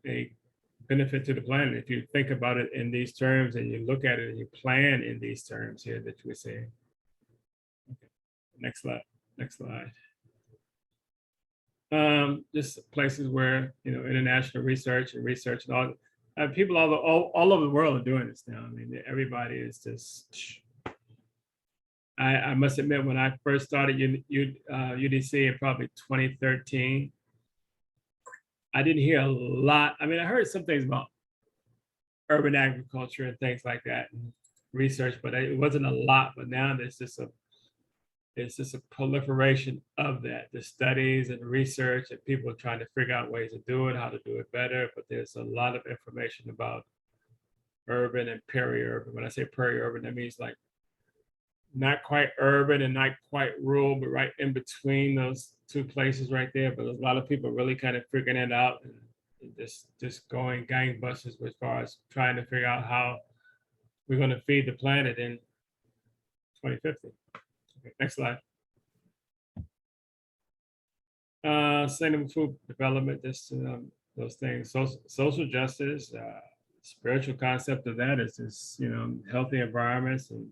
[SPEAKER 3] benefit to the planet if you think about it in these terms and you look at it and you plan in these terms here that we're saying. Okay. Next slide. Just places where international research and all people all over the world are doing this now. I mean, everybody is just. I must admit, when I first started UDC in probably 2013, I didn't hear a lot. I mean, I heard some things about urban agriculture and things like that, and research, but it wasn't a lot. But now there's just a proliferation of that, the studies and research, and people are trying to figure out ways to do it, how to do it better. But there's a lot of information about urban and peri-urban. When I say peri-urban, that means like not quite urban and not quite rural, but right in between those two places right there. But a lot of people really kind of figuring it out and just going gangbusters as far as trying to figure out how we're going to feed the planet in 2050. Okay, next slide. Sustainable food development, just those things. Social justice, spiritual concept of that is just healthy environments and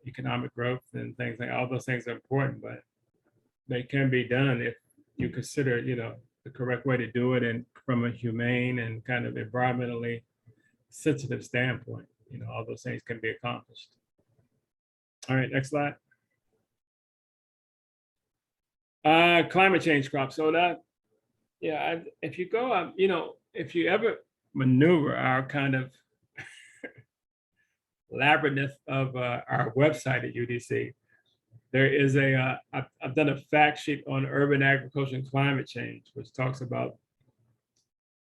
[SPEAKER 3] economic growth and things like all those things are important, but they can be done if you consider the correct way to do it and from a humane and kind of environmentally sensitive standpoint. All those things can be accomplished. All right, next slide. Climate change crops. So that, if you go, if you ever maneuver our kind of labyrinth of our website at UDC, there is I've done a fact sheet on urban agriculture and climate change, which talks about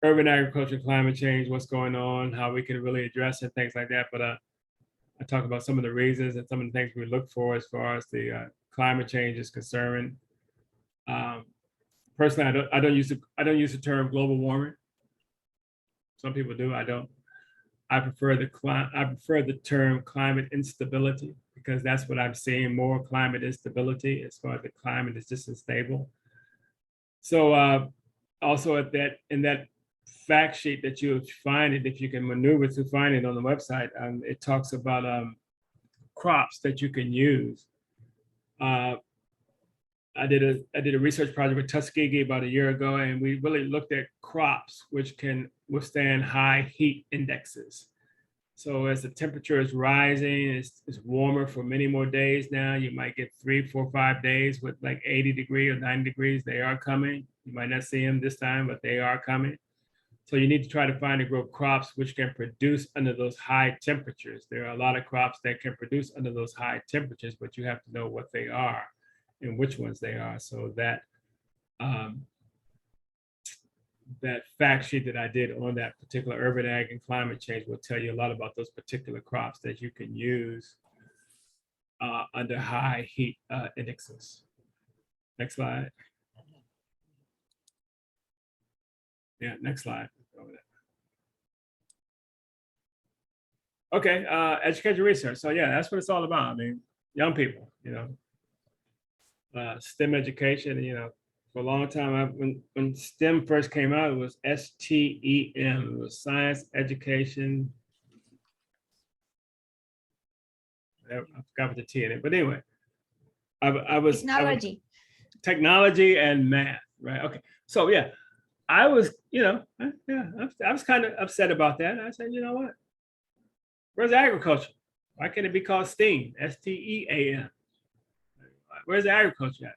[SPEAKER 3] urban agriculture, climate change, what's going on, how we can really address it, things like that. But I talk about some of the reasons and some of the things we look for as far as the climate change is concerned. Personally, I don't use the term global warming. Some people do. I don't. I prefer the term climate instability, because that's what I'm seeing more, climate instability, as far as the climate is just unstable. So also in that fact sheet that you'll find it, if you can maneuver to find it on the website, it talks about crops that you can use. I did a research project with Tuskegee about a year ago, and we really looked at crops which can withstand high heat indexes. So as the temperature is rising, it's warmer for many more days now. You might get 3, 4, 5 days with like 80 degrees or 90 degrees. They are coming. You might not see them this time, but they are coming. So you need to try to find and grow crops which can produce under those high temperatures. There are a lot of crops that can produce under those high temperatures, but you have to know what they are and which ones they are. So that that fact sheet that I did on that particular urban ag and climate change will tell you a lot about those particular crops that you can use under high heat indexes. Next slide. Yeah, next slide. Okay, education research. So yeah, that's what it's all about. I mean, young people, STEM education, for a long time, when STEM first came out, it was STEM. It was science, education. I forgot what the T in it, but anyway, I was
[SPEAKER 4] Technology.
[SPEAKER 3] technology and math, right? Okay, so yeah, I was, I was kind of upset about that. I said, you know what? Where's agriculture? Why can't it be called STEAM? STEAM. Where's agriculture at?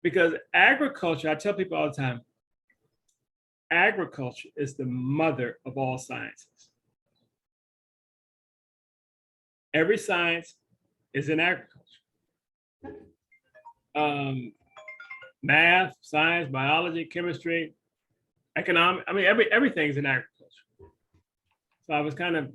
[SPEAKER 3] Because agriculture, I tell people all the time, agriculture is the mother of all sciences. Every science is in agriculture. Math, science, biology, chemistry, economic, everything's in agriculture. So I was kind of,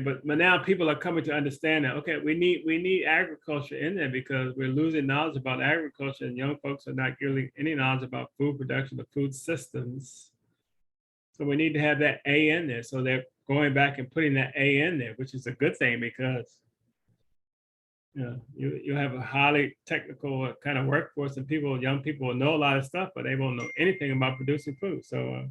[SPEAKER 3] but now people are coming to understand that, okay, we need agriculture in there because we're losing knowledge about agriculture and young folks are not getting any knowledge about food production, the food systems. So we need to have that A in there. So they're going back and putting that A in there, which is a good thing because you have a highly technical kind of workforce and young people will know a lot of stuff, but they won't know anything about producing food. So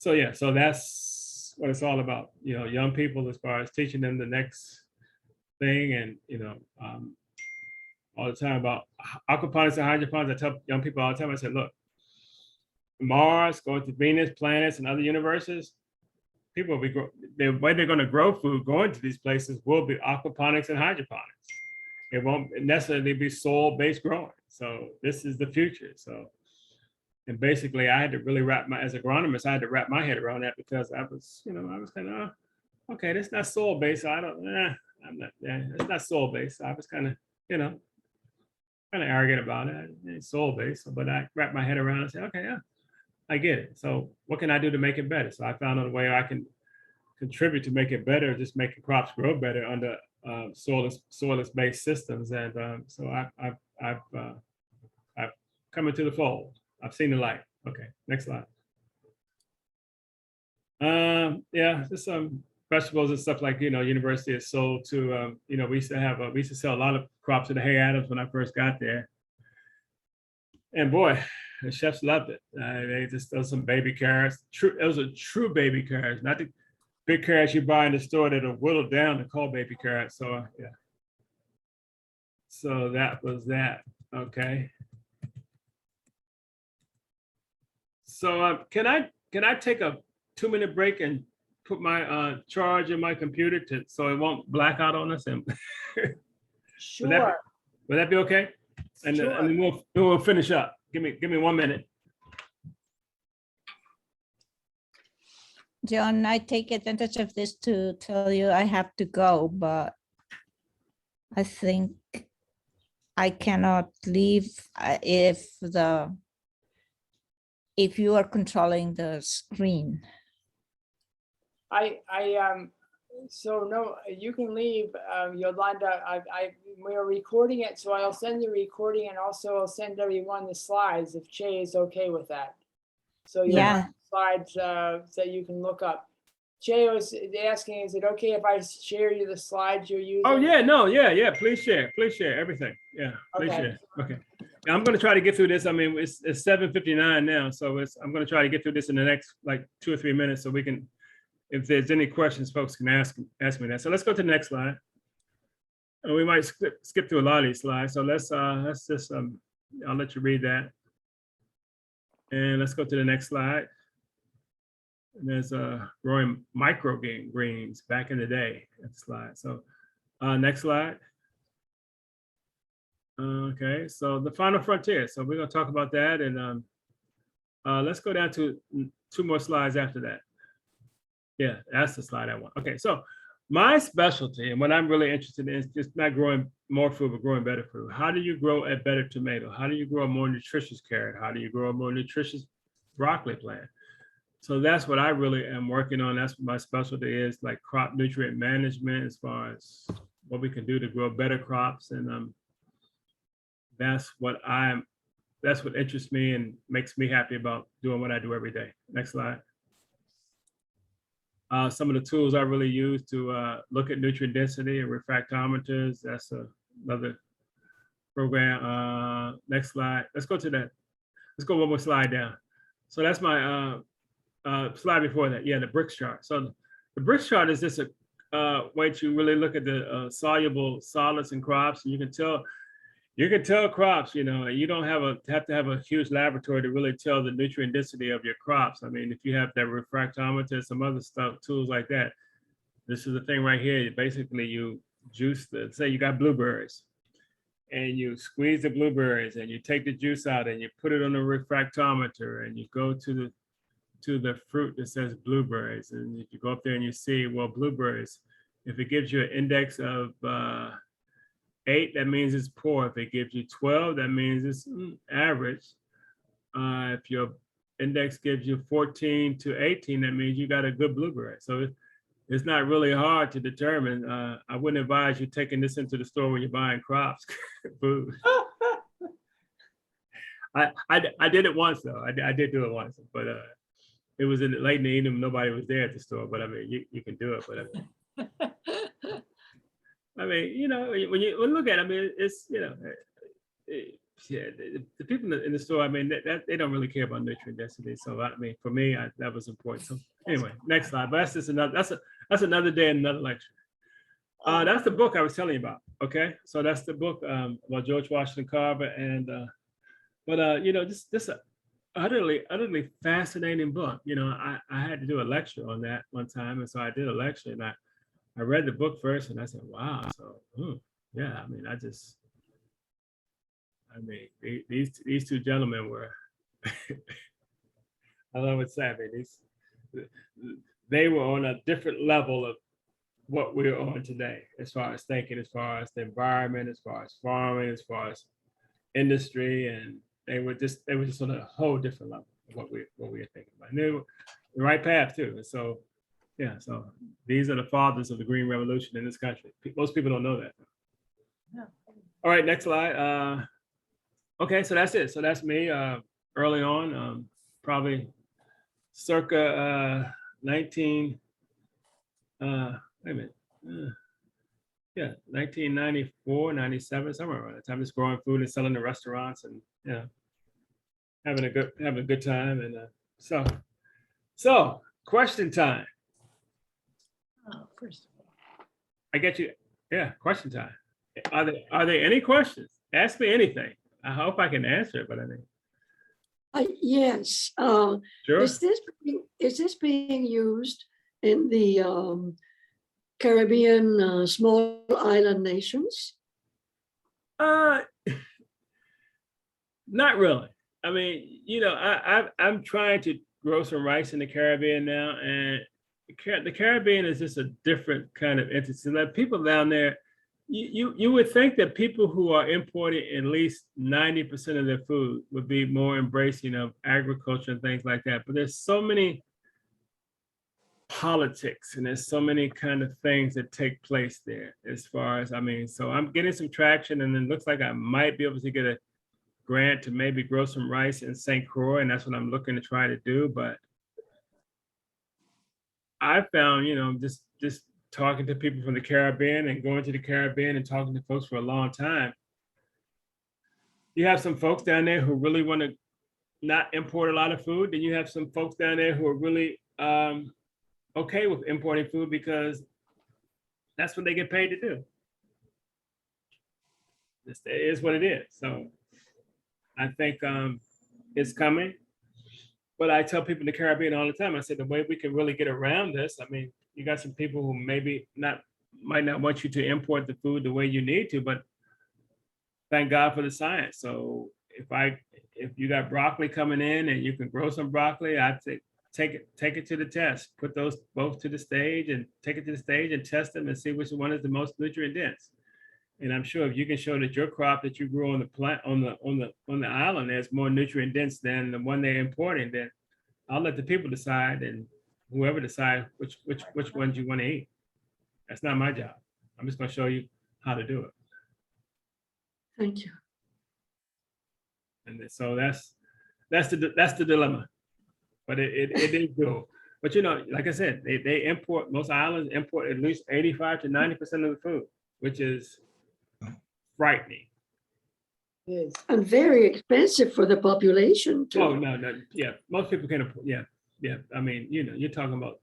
[SPEAKER 3] that's what it's all about. Young people, as far as teaching them the next thing, and all the time about aquaponics and hydroponics. I tell young people all the time. I said, look, Mars, going to Venus, planets, and other universes. People will be the way they're going to grow food going to these places will be aquaponics and hydroponics. It won't necessarily be soil-based growing. So this is the future. So, and basically, I had to really as agronomist, I had to wrap my head around that because I was kind of, okay, that's not soil-based. So it's not soil-based. I was kind of, kind of arrogant about it. It's soil-based, but I wrapped my head around it and said, okay, yeah, I get it. So what can I do to make it better? So I found a way I can contribute to make it better, just making crops grow better under soilless based systems. And so I've come into the fold. I've seen the light. Okay, next slide. Yeah, just some vegetables and stuff like, university is sold to, we used to sell a lot of crops to the Hay Adams when I first got there. And boy, the chefs loved it. They just did some baby carrots. It was a true baby carrots, not the big carrots you buy in the store that are whittled down to call baby carrots. So yeah. So that was that. Okay. So can I take a 2-minute break and put my charge in my computer so it won't black out on us? And
[SPEAKER 1] Sure.
[SPEAKER 3] would that be okay? And,
[SPEAKER 1] Sure.
[SPEAKER 3] And then we'll finish up. Give me 1 minute.
[SPEAKER 4] John, I take advantage of this to tell you I have to go, but I think I cannot leave if you are controlling the screen.
[SPEAKER 1] So no, you can leave, Yolanda. We're recording it, so I'll send the recording and also I'll send everyone the slides if Che is okay with that. So you
[SPEAKER 4] Yeah.
[SPEAKER 1] have slides that you can look up. Che was asking, is it okay if I share you the slides you're using?
[SPEAKER 3] Oh yeah, no, yeah. Please share everything. Yeah, please
[SPEAKER 1] Okay.
[SPEAKER 3] share. Okay. I'm going to try to get through this. I mean, it's 7:59 now, so I'm going to try to get through this in the next like 2 or 3 minutes, so we can. If there's any questions, folks can ask me that. So let's go to the next slide. And we might skip through a lot of these slides. So let's just I'll let you read that. And let's go to the next slide. And there's growing microgreens back in the day. Next slide. So next slide. Okay, so the final frontier. So we're going to talk about that, and let's go down to 2 more slides after that. Yeah, that's the slide I want. Okay, so my specialty and what I'm really interested in is just not growing more food, but growing better food. How do you grow a better tomato? How do you grow a more nutritious carrot? How do you grow a more nutritious broccoli plant? So that's what I really am working on. That's what my specialty is, like crop nutrient management, as far as what we can do to grow better crops. And that's what interests me and makes me happy about doing what I do every day. Next slide. Some of the tools I really use to look at nutrient density and refractometers. That's another program. Next slide. Let's go to that. Let's go one more slide down. So that's my slide before that. Yeah, the bricks chart. So the bricks chart is just a way to really look at the soluble solids in crops. And you can tell crops, you know, you don't have to have a huge laboratory to really tell the nutrient density of your crops. I mean, if you have that refractometer, some other stuff, tools like that, this is the thing right here. Basically, you juice say you got blueberries and you squeeze the blueberries and you take the juice out and you put it on the refractometer and you go to the fruit that says blueberries. And if you go up there and you see, well, blueberries, if it gives you an index of 8, that means it's poor. If it gives you 12, that means it's average. If your index gives you 14 to 18, that means you got a good blueberry. So it's not really hard to determine. I wouldn't advise you taking this into the store when you're buying crops, food. I did it once though. I did do it once, but it was late in the evening. Nobody was there at the store, but I mean, you can do it. But I mean, you know, when you look at it, I mean, it's, you know, yeah, the people in the store, I mean, they don't really care about nutrient density. So I mean, for me, that was important. So anyway, next slide. But that's just that's another day and another lecture. That's the book I was telling you about. Okay, so that's the book about George Washington Carver, and you know, this a utterly fascinating book. You know, I had to do a lecture on that one time, and so I did a lecture, and I read the book first, and I said, wow. So yeah, I mean, these two gentlemen were, I don't know what to say. I mean, they were on a different level of what we're on today, as far as thinking, as far as the environment, as far as farming, as far as industry, and they were just on a whole different level of what we were thinking about. And they were the right path too. And so, yeah, so these are the fathers of the Green Revolution in this country. Most people don't know that.
[SPEAKER 2] Yeah.
[SPEAKER 3] All right, next slide. Okay, so that's it. So that's me early on, probably circa 19, wait a minute. Yeah, 1994, 97, somewhere around that time. Just growing food and selling to restaurants, and you know, having a good time. And so question time.
[SPEAKER 2] Oh, first of all,
[SPEAKER 3] I get you. Yeah, question time. Are there any questions? Ask me anything. I hope I can answer it, but I mean.
[SPEAKER 5] Yes.
[SPEAKER 3] Sure.
[SPEAKER 5] Is this being used in the Caribbean small island nations?
[SPEAKER 3] Not really. I mean, you know, I'm trying to grow some rice in the Caribbean now, and the Caribbean is just a different kind of entity. Like people down there, you would think that people who are importing at least 90% of their food would be more embracing of agriculture and things like that. But there's so many politics and there's so many kind of things that take place there as far as, I mean, so I'm getting some traction, and it looks like I might be able to get a grant to maybe grow some rice in St. Croix, and that's what I'm looking to try to do. But I found, you know, just talking to people from the Caribbean and going to the Caribbean and talking to folks for a long time, you have some folks down there who really want to not import a lot of food. Then you have some folks down there who are really okay with importing food because that's what they get paid to do. This is what it is. So I think it's coming. But I tell people in the Caribbean all the time, I said, the way we can really get around this, I mean, you got some people who might not want you to import the food the way you need to, but thank God for the science. So if you got broccoli coming in and you can grow some broccoli, I'd say take it to the test, put those both to the stage and take it to the stage and test them and see which one is the most nutrient dense. And I'm sure if you can show that your crop that you grew on the plant on the island is more nutrient dense than the one they're importing, then I'll let the people decide, and whoever decide which ones you want to eat. That's not my job. I'm just going to show you how to do it.
[SPEAKER 5] Thank you.
[SPEAKER 3] And so that's the dilemma, but it is doable. But you know, like I said, they import, most islands import at least 85 to 90% of the food, which is frightening.
[SPEAKER 1] It is.
[SPEAKER 5] And very expensive for the population
[SPEAKER 3] Oh,
[SPEAKER 5] too.
[SPEAKER 3] no, yeah, most people can't afford, yeah. I mean, you know, you're talking about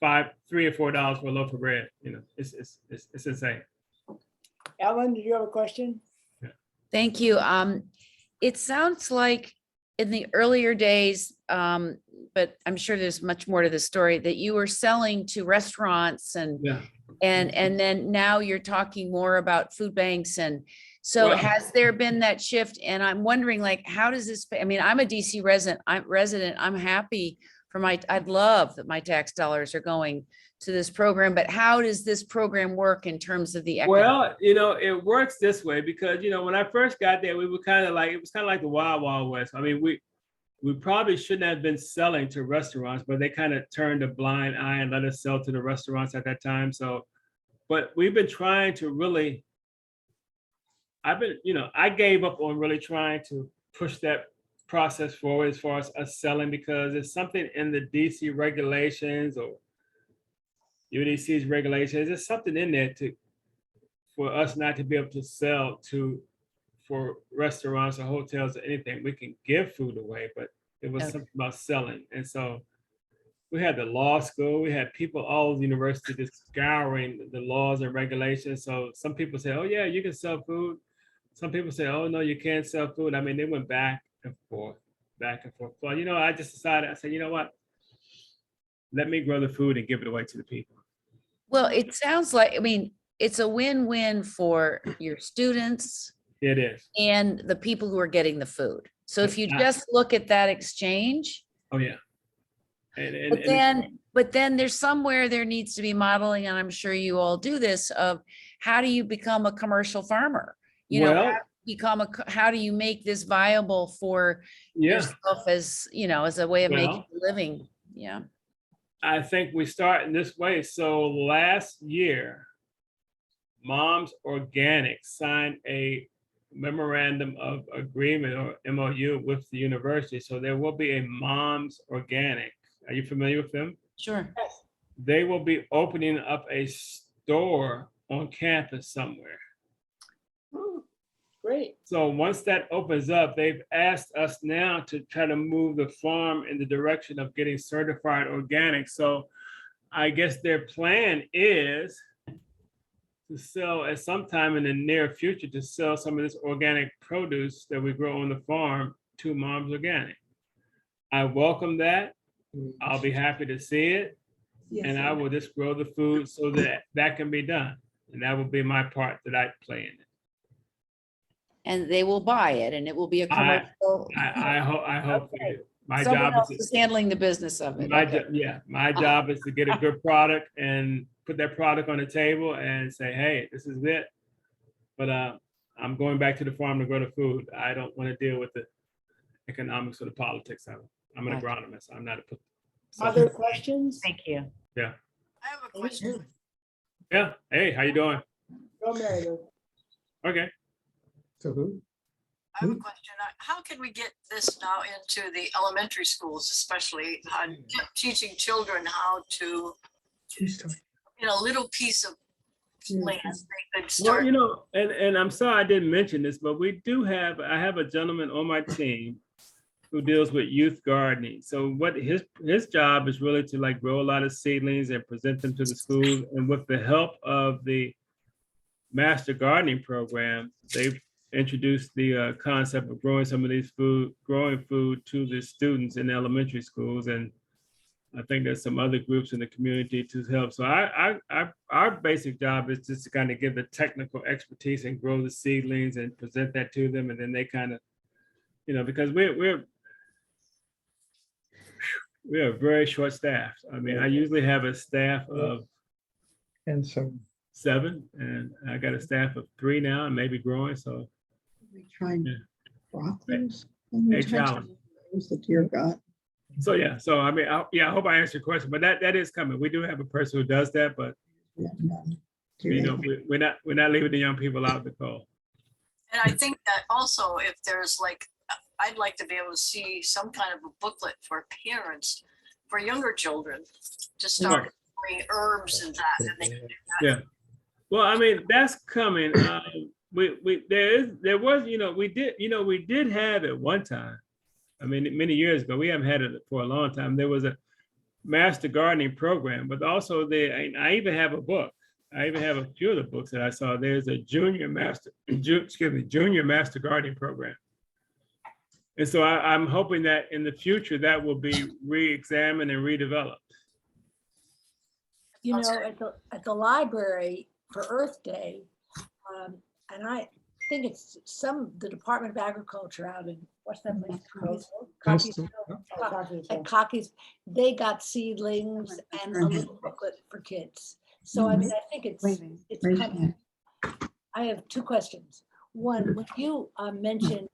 [SPEAKER 3] $3 or $4 for a loaf of bread, you know, it's insane.
[SPEAKER 1] Ellen, did you have a question?
[SPEAKER 6] Thank you. It sounds like in the earlier days, but I'm sure there's much more to the story, that you were selling to restaurants and
[SPEAKER 3] Yeah.
[SPEAKER 6] then now you're talking more about food banks. And so
[SPEAKER 3] Well-
[SPEAKER 6] has there been that shift? And I'm wondering, like, how does this, I mean, I'm a DC resident, I'm happy for I'd love that my tax dollars are going to this program, but how does this program work in terms of the?
[SPEAKER 3] Well, you know, it works this way because, you know, when I first got there, we were kind of like, it was kind of like the Wild Wild West. I mean, we probably shouldn't have been selling to restaurants, but they kind of turned a blind eye and let us sell to the restaurants at that time. So, but we've been trying to really, I gave up on really trying to push that process forward as far as us selling, because there's something in the DC regulations or UDC's regulations, there's something in there for us not to be able to sell for restaurants or hotels or anything. We can give food away, but it was
[SPEAKER 6] Okay.
[SPEAKER 3] something about selling. And so we had the law school, we had people all over the university just scouring the laws and regulations. So some people say, oh yeah, you can sell food. Some people say, oh no, you can't sell food. I mean, they went back and forth. Well, you know, I just decided, I said, you know what? Let me grow the food and give it away to the people.
[SPEAKER 6] Well, it sounds like, I mean, it's a win-win for your students
[SPEAKER 3] It is.
[SPEAKER 6] and the people who are getting the food. So if you
[SPEAKER 3] Ah.
[SPEAKER 6] just look at that exchange,
[SPEAKER 3] Oh, yeah. And
[SPEAKER 6] but then there's somewhere there needs to be modeling, and I'm sure you all do this, of how do you become a commercial farmer? You know,
[SPEAKER 3] Well-
[SPEAKER 6] how do you make this viable for
[SPEAKER 3] yeah,
[SPEAKER 6] yourself as, you know, as a way of making
[SPEAKER 3] Well-
[SPEAKER 6] a living? Yeah.
[SPEAKER 3] I think we start in this way. So last year, Mom's Organic signed a memorandum of agreement or MOU with the university. So there will be a Mom's Organic. Are you familiar with them?
[SPEAKER 6] Sure.
[SPEAKER 3] They will be opening up a store on campus somewhere.
[SPEAKER 5] Oh,
[SPEAKER 1] Great.
[SPEAKER 3] So once that opens up, they've asked us now to try to move the farm in the direction of getting certified organic. So I guess their plan is to sell at some time in the near future, to sell some of this organic produce that we grow on the farm to Mom's Organic. I welcome that. I'll be happy to see it. And I will just grow the food so that that can be done. And that will be my part that I play in it.
[SPEAKER 6] And they will buy it and it will be a
[SPEAKER 3] I-
[SPEAKER 6] commercial.
[SPEAKER 3] I hope they do. My
[SPEAKER 6] Someone
[SPEAKER 3] job
[SPEAKER 6] else
[SPEAKER 3] is,
[SPEAKER 6] is handling the business of it.
[SPEAKER 3] my
[SPEAKER 6] Okay.
[SPEAKER 3] my job is to get a good product and put that product on the table and say, hey, this is it. But I'm going back to the farm to grow the food. I don't want to deal with the economics or the politics of it. I'm an
[SPEAKER 6] Gotcha.
[SPEAKER 3] agronomist. I'm not a.
[SPEAKER 1] Other questions?
[SPEAKER 6] Thank you.
[SPEAKER 7] I have a question.
[SPEAKER 3] Yeah. Hey, how you doing?
[SPEAKER 1] Go, Mary Lou.
[SPEAKER 3] Okay.
[SPEAKER 8] So who?
[SPEAKER 7] I have a question. How can we get this now into the elementary schools, especially teaching children how to, little piece of land they could
[SPEAKER 3] Well,
[SPEAKER 7] start?
[SPEAKER 3] you know, and I'm sorry I didn't mention this, but I have a gentleman on my team who deals with youth gardening. So what his job is really to like grow a lot of seedlings and present them to the schools. And with the help of the Master Gardening Program, they've introduced the concept of growing some of these growing food to the students in elementary schools. And I think there's some other groups in the community to help. So our basic job is just to kind of give the technical expertise and grow the seedlings and present that to them. And then they kind of, because we are very short staffed. I mean, I usually have a staff of
[SPEAKER 8] And so
[SPEAKER 3] 7, and I got a staff of 3 now, and maybe growing. So
[SPEAKER 5] we tried
[SPEAKER 3] Yeah.
[SPEAKER 5] broccoli.
[SPEAKER 3] a challenge.
[SPEAKER 5] The deer got.
[SPEAKER 3] So yeah. So I mean, I hope I answered your question. But that is coming. We do have a person who does that, but we're not leaving the young people out the cold.
[SPEAKER 7] And I think that also if there's I'd like to be able to see some kind of a booklet for parents for younger children to start growing herbs and that. And they can do that.
[SPEAKER 3] Yeah. Well, I mean, that's coming. There was, we did have it one time. I mean, many years ago, we haven't had it for a long time. There was a master gardening program, but also I even have a book. I even have a few of the books that I saw. There's a junior master gardening program. And so I'm hoping that in the future that will be re-examined and redeveloped.
[SPEAKER 2] You know, at the library for Earth Day, and I think it's the Department of Agriculture out in, what's that place? At Cocky's, they got seedlings and a little booklet for kids. So I mean, I think it's coming. I have two questions. One, when you mentioned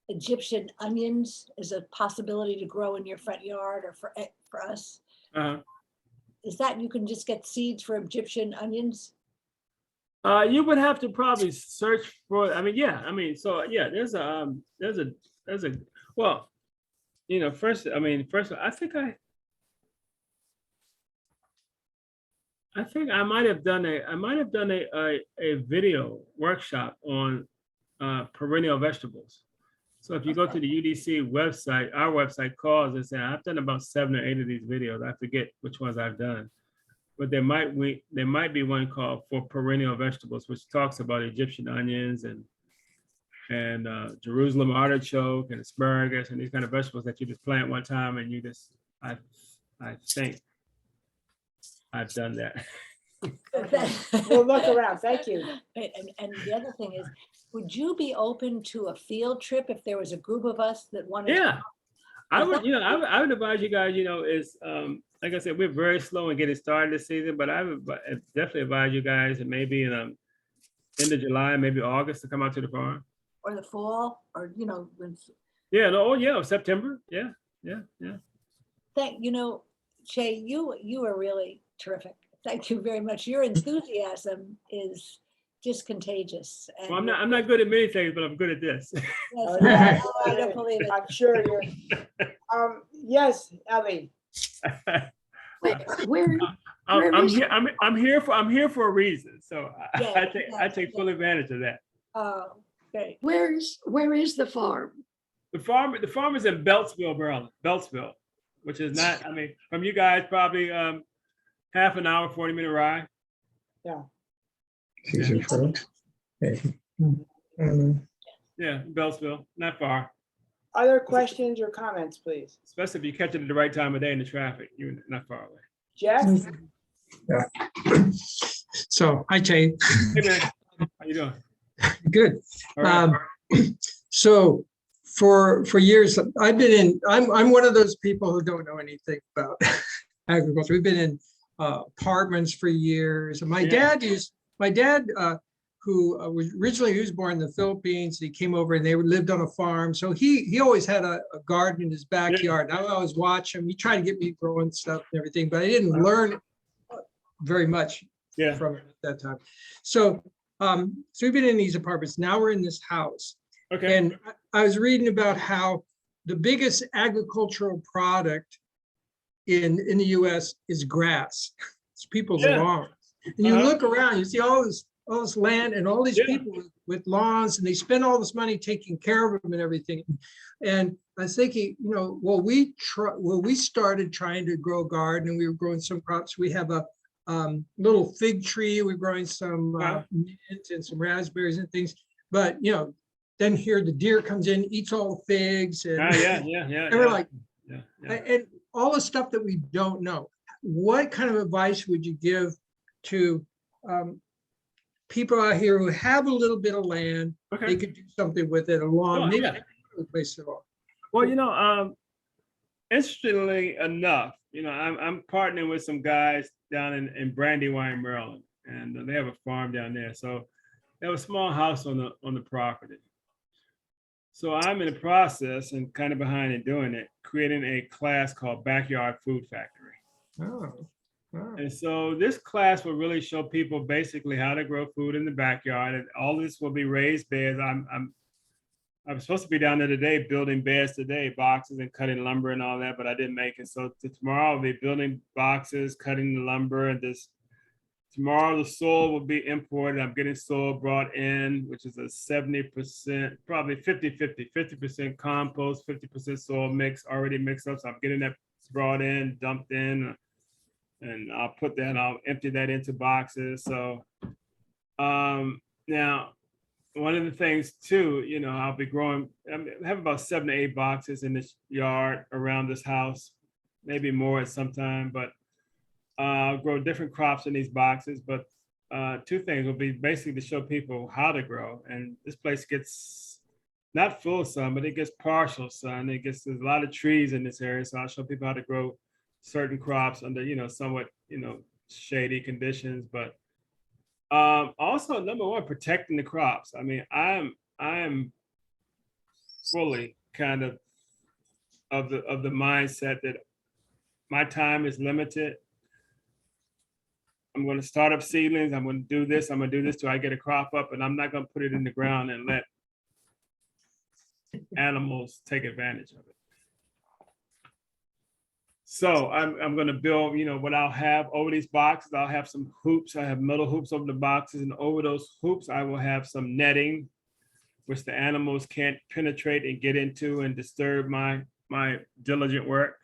[SPEAKER 2] Egyptian onions as a possibility to grow in your front yard or for us, is that you can just get seeds for Egyptian onions?
[SPEAKER 3] You would have to probably search for, I mean, yeah, I mean, so yeah, there's a, well, first, I think I might have done a video workshop on perennial vegetables. So if you go to the UDC website, our website calls and say, I've done about 7 or 8 of these videos. I forget which ones I've done. But there might be one called for perennial vegetables, which talks about Egyptian onions and Jerusalem artichoke and asparagus and these kind of vegetables that you just plant one time and you just, I think I've done that.
[SPEAKER 1] We'll look around. Thank you.
[SPEAKER 2] And the other thing is, would you be open to a field trip if there was a group of us that wanted?
[SPEAKER 3] Yeah, I would advise you guys, is like I said, we're very slow in getting started this season, but I would definitely advise you guys and maybe in end of July, maybe August to come out to the farm.
[SPEAKER 2] Or the fall, or when.
[SPEAKER 3] Yeah, or September. Yeah.
[SPEAKER 2] Che, you are really terrific. Thank you very much. Your enthusiasm is just contagious. And
[SPEAKER 3] Well, I'm not good at many things, but I'm good at this.
[SPEAKER 2] yes,
[SPEAKER 1] Oh,
[SPEAKER 2] no,
[SPEAKER 1] yeah.
[SPEAKER 2] I don't believe it.
[SPEAKER 1] I'm sure you're, yes, Ellie.
[SPEAKER 3] I'm here for a reason. So
[SPEAKER 2] Yeah,
[SPEAKER 3] I take full advantage of that.
[SPEAKER 2] Great.
[SPEAKER 5] Where is the farm?
[SPEAKER 3] The farm is in Beltsville, Maryland. Beltsville, which is not, from you guys, probably half an hour, 40-minute ride.
[SPEAKER 1] Yeah.
[SPEAKER 3] Yeah, Beltsville, not far.
[SPEAKER 1] Other questions or comments, please?
[SPEAKER 3] Especially if you catch it at the right time of day in the traffic, you're not far away.
[SPEAKER 1] Jeff?
[SPEAKER 8] So, hi, Jay.
[SPEAKER 3] Hey man, how you doing?
[SPEAKER 8] Good.
[SPEAKER 3] All right.
[SPEAKER 8] So for years, I'm one of those people who don't know anything about agriculture. We've been in apartments for years. And my dad, who he was born in the Philippines. He came over and they lived on a farm. So he always had a garden in his backyard. I would always watch him. He tried to get me growing stuff and everything, but I didn't learn very much from it at that time. So we've been in these apartments. Now we're in this house.
[SPEAKER 3] Okay.
[SPEAKER 8] And I was reading about how the biggest agricultural product in the US is grass. It's people's lawns. And you look around, you see all this land and all these people with lawns, and they spend all this money taking care of them and everything. And I was thinking, we started trying to grow a garden, and we were growing some crops. We have a little fig tree. We're growing some mint and some raspberries and things. But then here the deer comes in, eats all the figs, and and we're like, and all the stuff that we don't know. What kind of advice would you give to people out here who have a little bit of land? They could do something with it, a lawn, maybe replace it all.
[SPEAKER 3] Well, interestingly enough, I'm partnering with some guys down in Brandywine, Maryland, and they have a farm down there. So they have a small house on the property. So I'm in the process and kind of behind in doing it, creating a class called Backyard Food Factory. And so this class will really show people basically how to grow food in the backyard, and all this will be raised beds. I was supposed to be down there today, building beds today, boxes and cutting lumber and all that, but I didn't make it. So tomorrow I'll be building boxes, cutting the lumber, and this tomorrow the soil will be imported. I'm getting soil brought in, which is a 70%, probably 50% compost, 50% soil mix already mixed up. So I'm getting that brought in, dumped in, and I'll empty that into boxes. So now, one of the things too, I'll be growing, I have about 7 to 8 boxes in this yard around this house, maybe more at some time, but I'll grow different crops in these boxes. But 2 things will be basically to show people how to grow. And this place gets not full sun, but it gets partial sun. There's a lot of trees in this area. So I'll show people how to grow certain crops under, somewhat, shady conditions, but also, number one, protecting the crops. I mean, I am fully kind of the mindset that my time is limited. I'm going to start up seedlings. I'm going to do this. I'm going to do this till I get a crop up, and I'm not going to put it in the ground and let animals take advantage of it. So I'm going to build, what I'll have over these boxes. I'll have some hoops. I have metal hoops over the boxes, and over those hoops, I will have some netting, which the animals can't penetrate and get into and disturb my diligent work.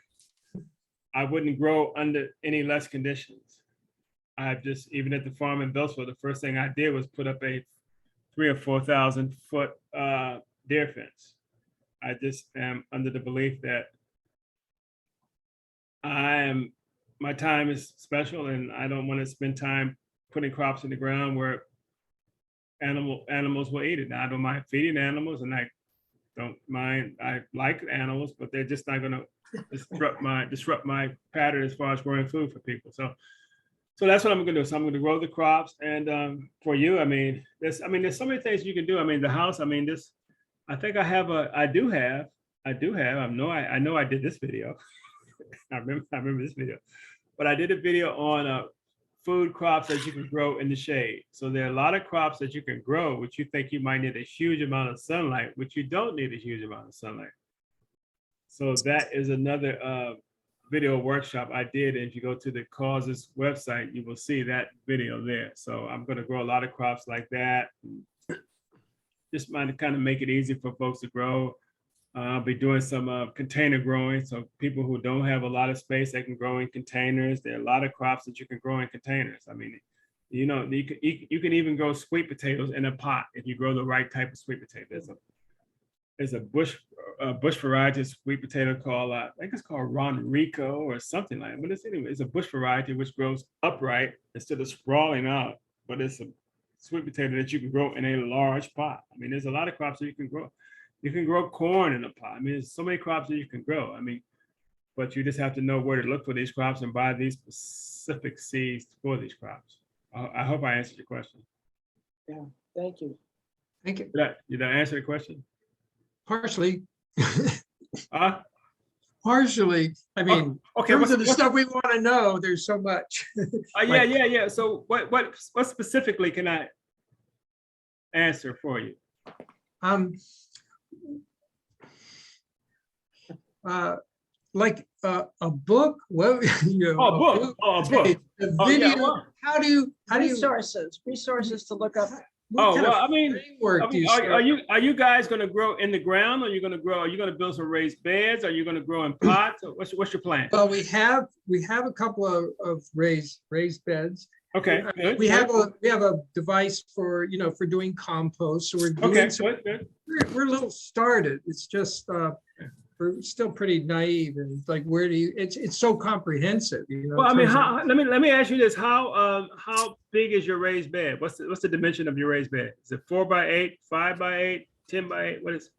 [SPEAKER 3] I wouldn't grow under any less conditions. Even at the farm in Beltsville, the first thing I did was put up a 3,000 or 4,000 foot deer fence. I just am under the belief that my time is special, and I don't want to spend time putting crops in the ground where animals will eat it. Now, I don't mind feeding animals, and I don't mind. I like animals, but they're just not going to disrupt my pattern as far as growing food for people. So that's what I'm going to do. So I'm going to grow the crops, and for you, there's so many things you can do. The house. I think I know I did this video. I remember this video, but I did a video on food crops that you can grow in the shade. So there are a lot of crops that you can grow, which you think you might need a huge amount of sunlight, which you don't need a huge amount of sunlight. So that is another video workshop I did. And if you go to the causes website, you will see that video there. So I'm going to grow a lot of crops like that. Just might kind of make it easy for folks to grow. I'll be doing some container growing. So people who don't have a lot of space, they can grow in containers. There are a lot of crops that you can grow in containers. You can even grow sweet potatoes in a pot if you grow the right type of sweet potato. There's a bush variety of sweet potato called, I think it's called Ronrico or something like that. But it's a bush variety which grows upright instead of sprawling out. But it's a sweet potato that you can grow in a large pot. There's a lot of crops that you can grow. You can grow corn in a pot. There's so many crops that you can grow. But you just have to know where to look for these crops and buy these specific seeds for these crops. I hope I answered your question.
[SPEAKER 1] Yeah, thank you.
[SPEAKER 8] Thank you.
[SPEAKER 3] Did I answer the question?
[SPEAKER 8] Partially.
[SPEAKER 3] Okay.
[SPEAKER 8] Partially. In terms of the stuff we want to know, there's so much.
[SPEAKER 3] Yeah. So what specifically can I answer for you?
[SPEAKER 8] Like a book. Well,
[SPEAKER 3] a book.
[SPEAKER 8] A video. How do you
[SPEAKER 5] Resources to look up.
[SPEAKER 8] framework do you start?
[SPEAKER 3] Are you guys going to grow in the ground? Or are you going to build some raised beds? Are you going to grow in pots? What's your plan?
[SPEAKER 8] Well, we have a couple of raised beds.
[SPEAKER 3] Okay. Good,
[SPEAKER 8] we have a device for doing compost. So we're doing
[SPEAKER 3] good.
[SPEAKER 8] We're a little started. It's just we're still pretty naive, and like where do you? It's so comprehensive.
[SPEAKER 3] Well, let me ask you this: how big is your raised bed? What's the dimension of your raised bed? Is it 4x8, 5x8, 10x8? What is?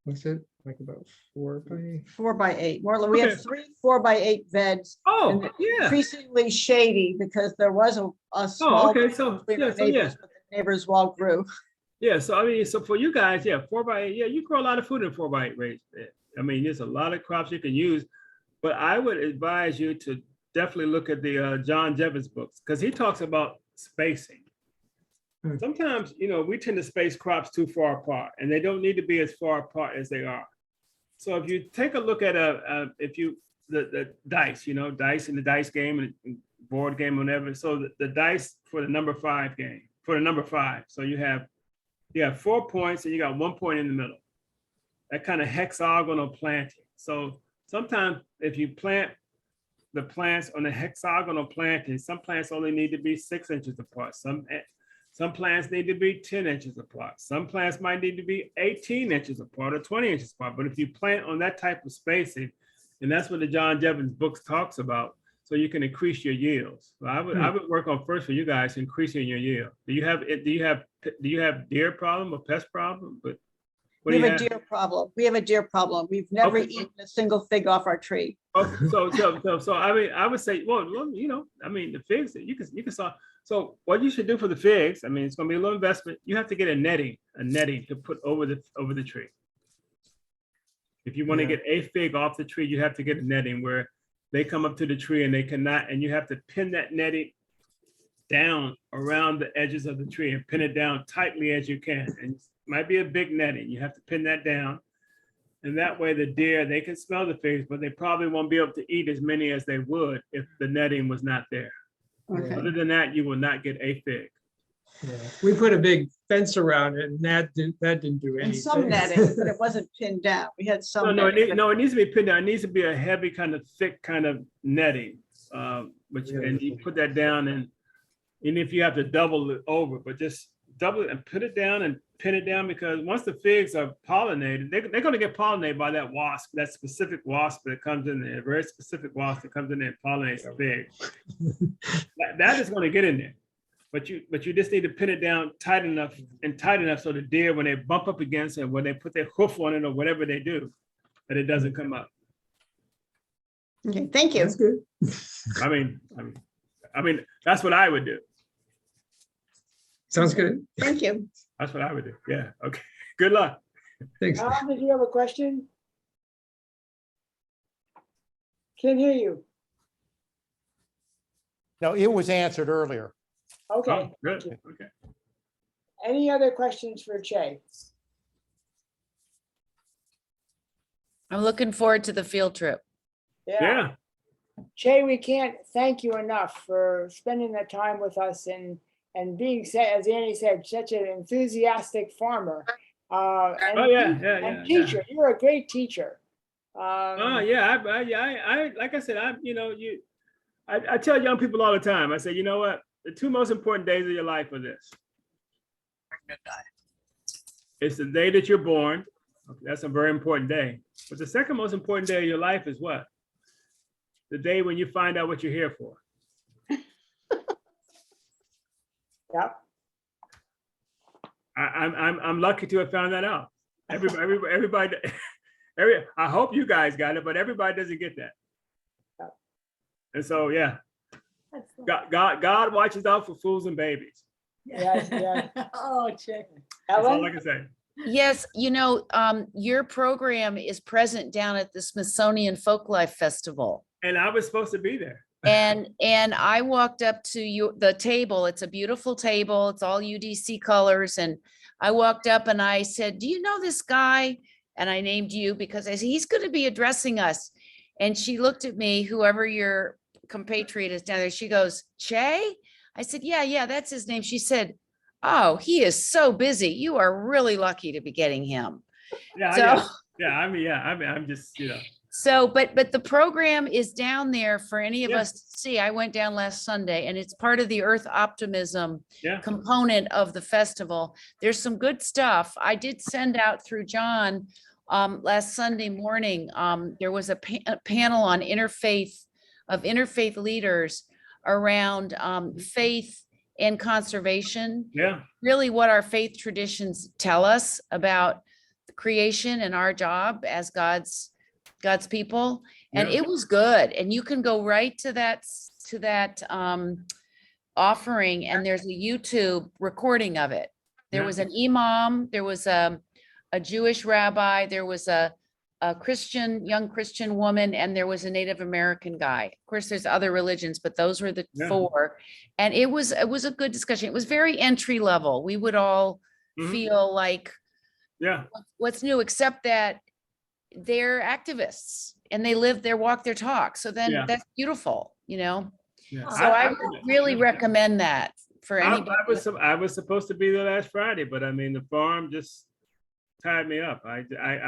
[SPEAKER 8] What's it like? About 4x8.
[SPEAKER 5] 4x8. We have 3 4x8 beds.
[SPEAKER 3] Oh,
[SPEAKER 5] and
[SPEAKER 3] yeah.
[SPEAKER 5] Increasingly shady because there was a small.
[SPEAKER 3] Okay. So
[SPEAKER 5] but the neighbors wall grew.
[SPEAKER 3] Yeah. So for you guys, 4x8. Yeah, you grow a lot of food in 4x8 raised bed. There's a lot of crops you can use, but I would advise you to definitely look at the John Jevons books because he talks about spacing. sometimes, we tend to space crops too far apart, and they don't need to be as far apart as they are. So if you take a look at the dice, dice in the dice game and board game, whatever. So the dice for the number 5 game, for the number 5. So you have 4 points and you got 1 point in the middle. That kind of hexagonal planting. So sometimes if you plant the plants on a hexagonal planting, some plants only need to be 6 inches apart. Some plants need to be 10 inches apart. Some plants might need to be 18 inches apart or 20 inches apart. But if you plant on that type of spacing, and that's what the John Jevons books talks about, so you can increase your yields. So I would work on first for you guys increasing your yield. Do you have deer problem or pest problem? But what
[SPEAKER 5] We
[SPEAKER 3] do you
[SPEAKER 5] have a deer problem. We have a deer problem. We've never
[SPEAKER 3] Okay.
[SPEAKER 5] eaten a single fig off our tree.
[SPEAKER 3] Oh, so I mean, I would say, well, the figs you can saw. So what you should do for the figs, I mean, it's going to be a little investment. You have to get a netting to put over the tree. If you want to get a fig off the tree, you have to get a netting where they come up to the tree and they cannot, and you have to pin that netting down around the edges of the tree and pin it down tightly as you can. And it might be a big netting. You have to pin that down. And that way the deer, they can smell the figs, but they probably won't be able to eat as many as they would if the netting was not there.
[SPEAKER 5] Okay.
[SPEAKER 3] Other than that, you will not get a fig.
[SPEAKER 8] Yeah. We put a big fence around it and that didn't do
[SPEAKER 5] And some
[SPEAKER 8] anything.
[SPEAKER 5] netting, but it wasn't pinned down. We had some.
[SPEAKER 3] No,
[SPEAKER 5] netting, but-
[SPEAKER 3] it needs to be pinned down. It needs to be a heavy kind of thick kind of netting. And you put that down and if you have to double it over, but just double it and put it down and pin it down, because once the figs are pollinated, they're going to get pollinated by that wasp, that specific wasp that comes in there, a very specific wasp that comes in there and pollinates the fig. That is going to get in there. But you just need to pin it down tight enough so the deer, when they bump up against it, when they put their hoof on it or whatever they do, that it doesn't come up.
[SPEAKER 5] Okay, thank you.
[SPEAKER 8] That's good.
[SPEAKER 3] I mean, that's what I would do.
[SPEAKER 8] Sounds good.
[SPEAKER 5] Thank you.
[SPEAKER 3] That's what I would do. Yeah. Okay. Good luck.
[SPEAKER 8] Thanks.
[SPEAKER 1] Tom, did you have a question? Can't hear you.
[SPEAKER 9] No, it was answered earlier.
[SPEAKER 1] Okay.
[SPEAKER 3] Oh, good. Okay.
[SPEAKER 1] Any other questions for Che?
[SPEAKER 6] I'm looking forward to the field trip.
[SPEAKER 3] Yeah.
[SPEAKER 1] Che, we can't thank you enough for spending that time with us and being, as Annie said, such an enthusiastic farmer. And
[SPEAKER 3] Oh yeah. Yeah.
[SPEAKER 1] and teacher, you're a great teacher.
[SPEAKER 3] Oh yeah. I like I said, I tell young people all the time. I say, you know what? The 2 most important days of your life are this. It's the day that you're born. Okay, that's a very important day. But the second most important day of your life is what? The day when you find out what you're here for.
[SPEAKER 1] Yep.
[SPEAKER 3] I'm lucky to have found that out. Everybody, I hope you guys got it, but everybody doesn't get that.
[SPEAKER 1] Yep.
[SPEAKER 3] And so, yeah, God watches out for fools and babies.
[SPEAKER 1] Yes, yes.
[SPEAKER 2] Oh, check.
[SPEAKER 3] That's all I
[SPEAKER 1] Ellen?
[SPEAKER 3] can say.
[SPEAKER 6] Yes, your program is present down at the Smithsonian Folklife Festival.
[SPEAKER 3] And I was supposed to be there.
[SPEAKER 6] And I walked up to the table. It's a beautiful table. It's all UDC colors. And I walked up and I said, do you know this guy? And I named you because I said, he's going to be addressing us. And she looked at me, whoever your compatriot is down there. She goes, Che? I said, yeah, that's his name. She said, oh, he is so busy. You are really lucky to be getting him.
[SPEAKER 3] Yeah,
[SPEAKER 6] So-
[SPEAKER 3] I'm just,
[SPEAKER 6] So, but the program is down there for any of
[SPEAKER 3] Yeah.
[SPEAKER 6] us to see. I went down last Sunday and it's part of the Earth Optimism
[SPEAKER 3] Yeah.
[SPEAKER 6] component of the festival. There's some good stuff. I did send out through John last Sunday morning. There was a panel on interfaith leaders around faith and conservation.
[SPEAKER 3] yeah.
[SPEAKER 6] Really what our faith traditions tell us about the creation and our job as God's people. And
[SPEAKER 3] Yeah.
[SPEAKER 6] it was good. And you can go right to that offering and there's a YouTube recording of it. There
[SPEAKER 3] Yeah.
[SPEAKER 6] was an imam, there was a Jewish rabbi, there was a young Christian woman, and there was a Native American guy. Of course, there's other religions, but those were the
[SPEAKER 3] Yeah.
[SPEAKER 6] four. And it was a good discussion. It was very entry level. We would all
[SPEAKER 3] Mhm.
[SPEAKER 6] feel like,
[SPEAKER 3] Yeah,
[SPEAKER 6] what's new, except that they're activists and they live their walk, their talk. So then
[SPEAKER 3] Yeah.
[SPEAKER 6] that's beautiful, you know?
[SPEAKER 3] yeah.
[SPEAKER 6] So I would really recommend that for anybody.
[SPEAKER 3] I was supposed to be there last Friday, but I mean, the farm just tied me up. I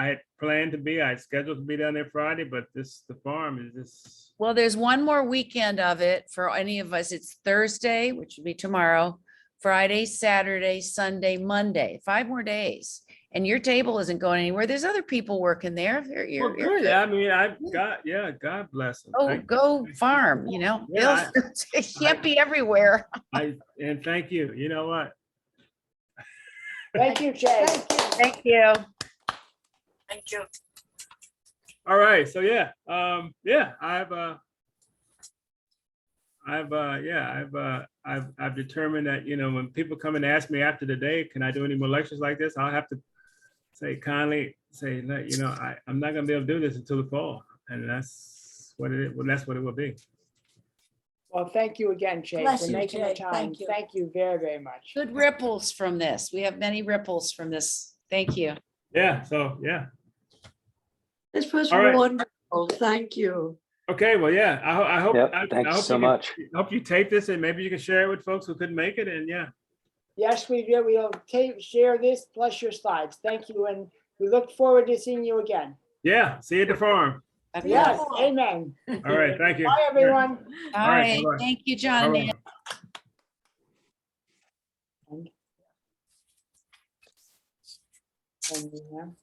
[SPEAKER 3] had planned to be, I had scheduled to be down there Friday, but the farm is just,
[SPEAKER 6] Well, there's one more weekend of it for any of us. It's Thursday, which would be tomorrow, Friday, Saturday, Sunday, Monday, 5 more days. And your table isn't going anywhere. There's other people working there.
[SPEAKER 3] well, good. I mean, God bless them.
[SPEAKER 6] Oh, go farm, you know,
[SPEAKER 3] Yeah,
[SPEAKER 6] it can't be everywhere.
[SPEAKER 3] And thank you. You know what?
[SPEAKER 1] Thank you, Jay.
[SPEAKER 6] Thank you.
[SPEAKER 7] Thank you.
[SPEAKER 3] All right, so yeah, I've determined that, you know, when people come and ask me after the day, can I do any more lectures like this? I'll have to kindly say, you know, I'm not gonna be able to do this until the fall, and that's what it is. Well, that's what it will be.
[SPEAKER 1] Well, thank you again, Jay,
[SPEAKER 2] Bless
[SPEAKER 1] for
[SPEAKER 2] you,
[SPEAKER 1] making the
[SPEAKER 2] Jay.
[SPEAKER 1] time.
[SPEAKER 2] Thank you.
[SPEAKER 1] Thank you very, very much.
[SPEAKER 6] Good ripples from this. We have many ripples from this. Thank you.
[SPEAKER 3] Yeah, so yeah.
[SPEAKER 10] This was
[SPEAKER 3] All right.
[SPEAKER 10] wonderful. Thank you.
[SPEAKER 3] Okay, well, yeah, I hope.
[SPEAKER 11] Yep,
[SPEAKER 3] I
[SPEAKER 11] thanks
[SPEAKER 3] hope
[SPEAKER 11] so
[SPEAKER 3] you
[SPEAKER 11] much.
[SPEAKER 3] I hope you tape this and maybe you can share it with folks who couldn't make it, and yeah.
[SPEAKER 1] Yes, we do. We'll share this plus your slides. Thank you, and we look forward to seeing you again.
[SPEAKER 3] Yeah, see you at the farm.
[SPEAKER 1] Yes, amen.
[SPEAKER 3] All right, thank you.
[SPEAKER 1] Bye, everyone.
[SPEAKER 6] All
[SPEAKER 3] right,
[SPEAKER 6] right.
[SPEAKER 3] bye-bye.
[SPEAKER 6] Thank you, John. and
[SPEAKER 3] Bye-bye.
[SPEAKER 6] Ann.
[SPEAKER 1] And,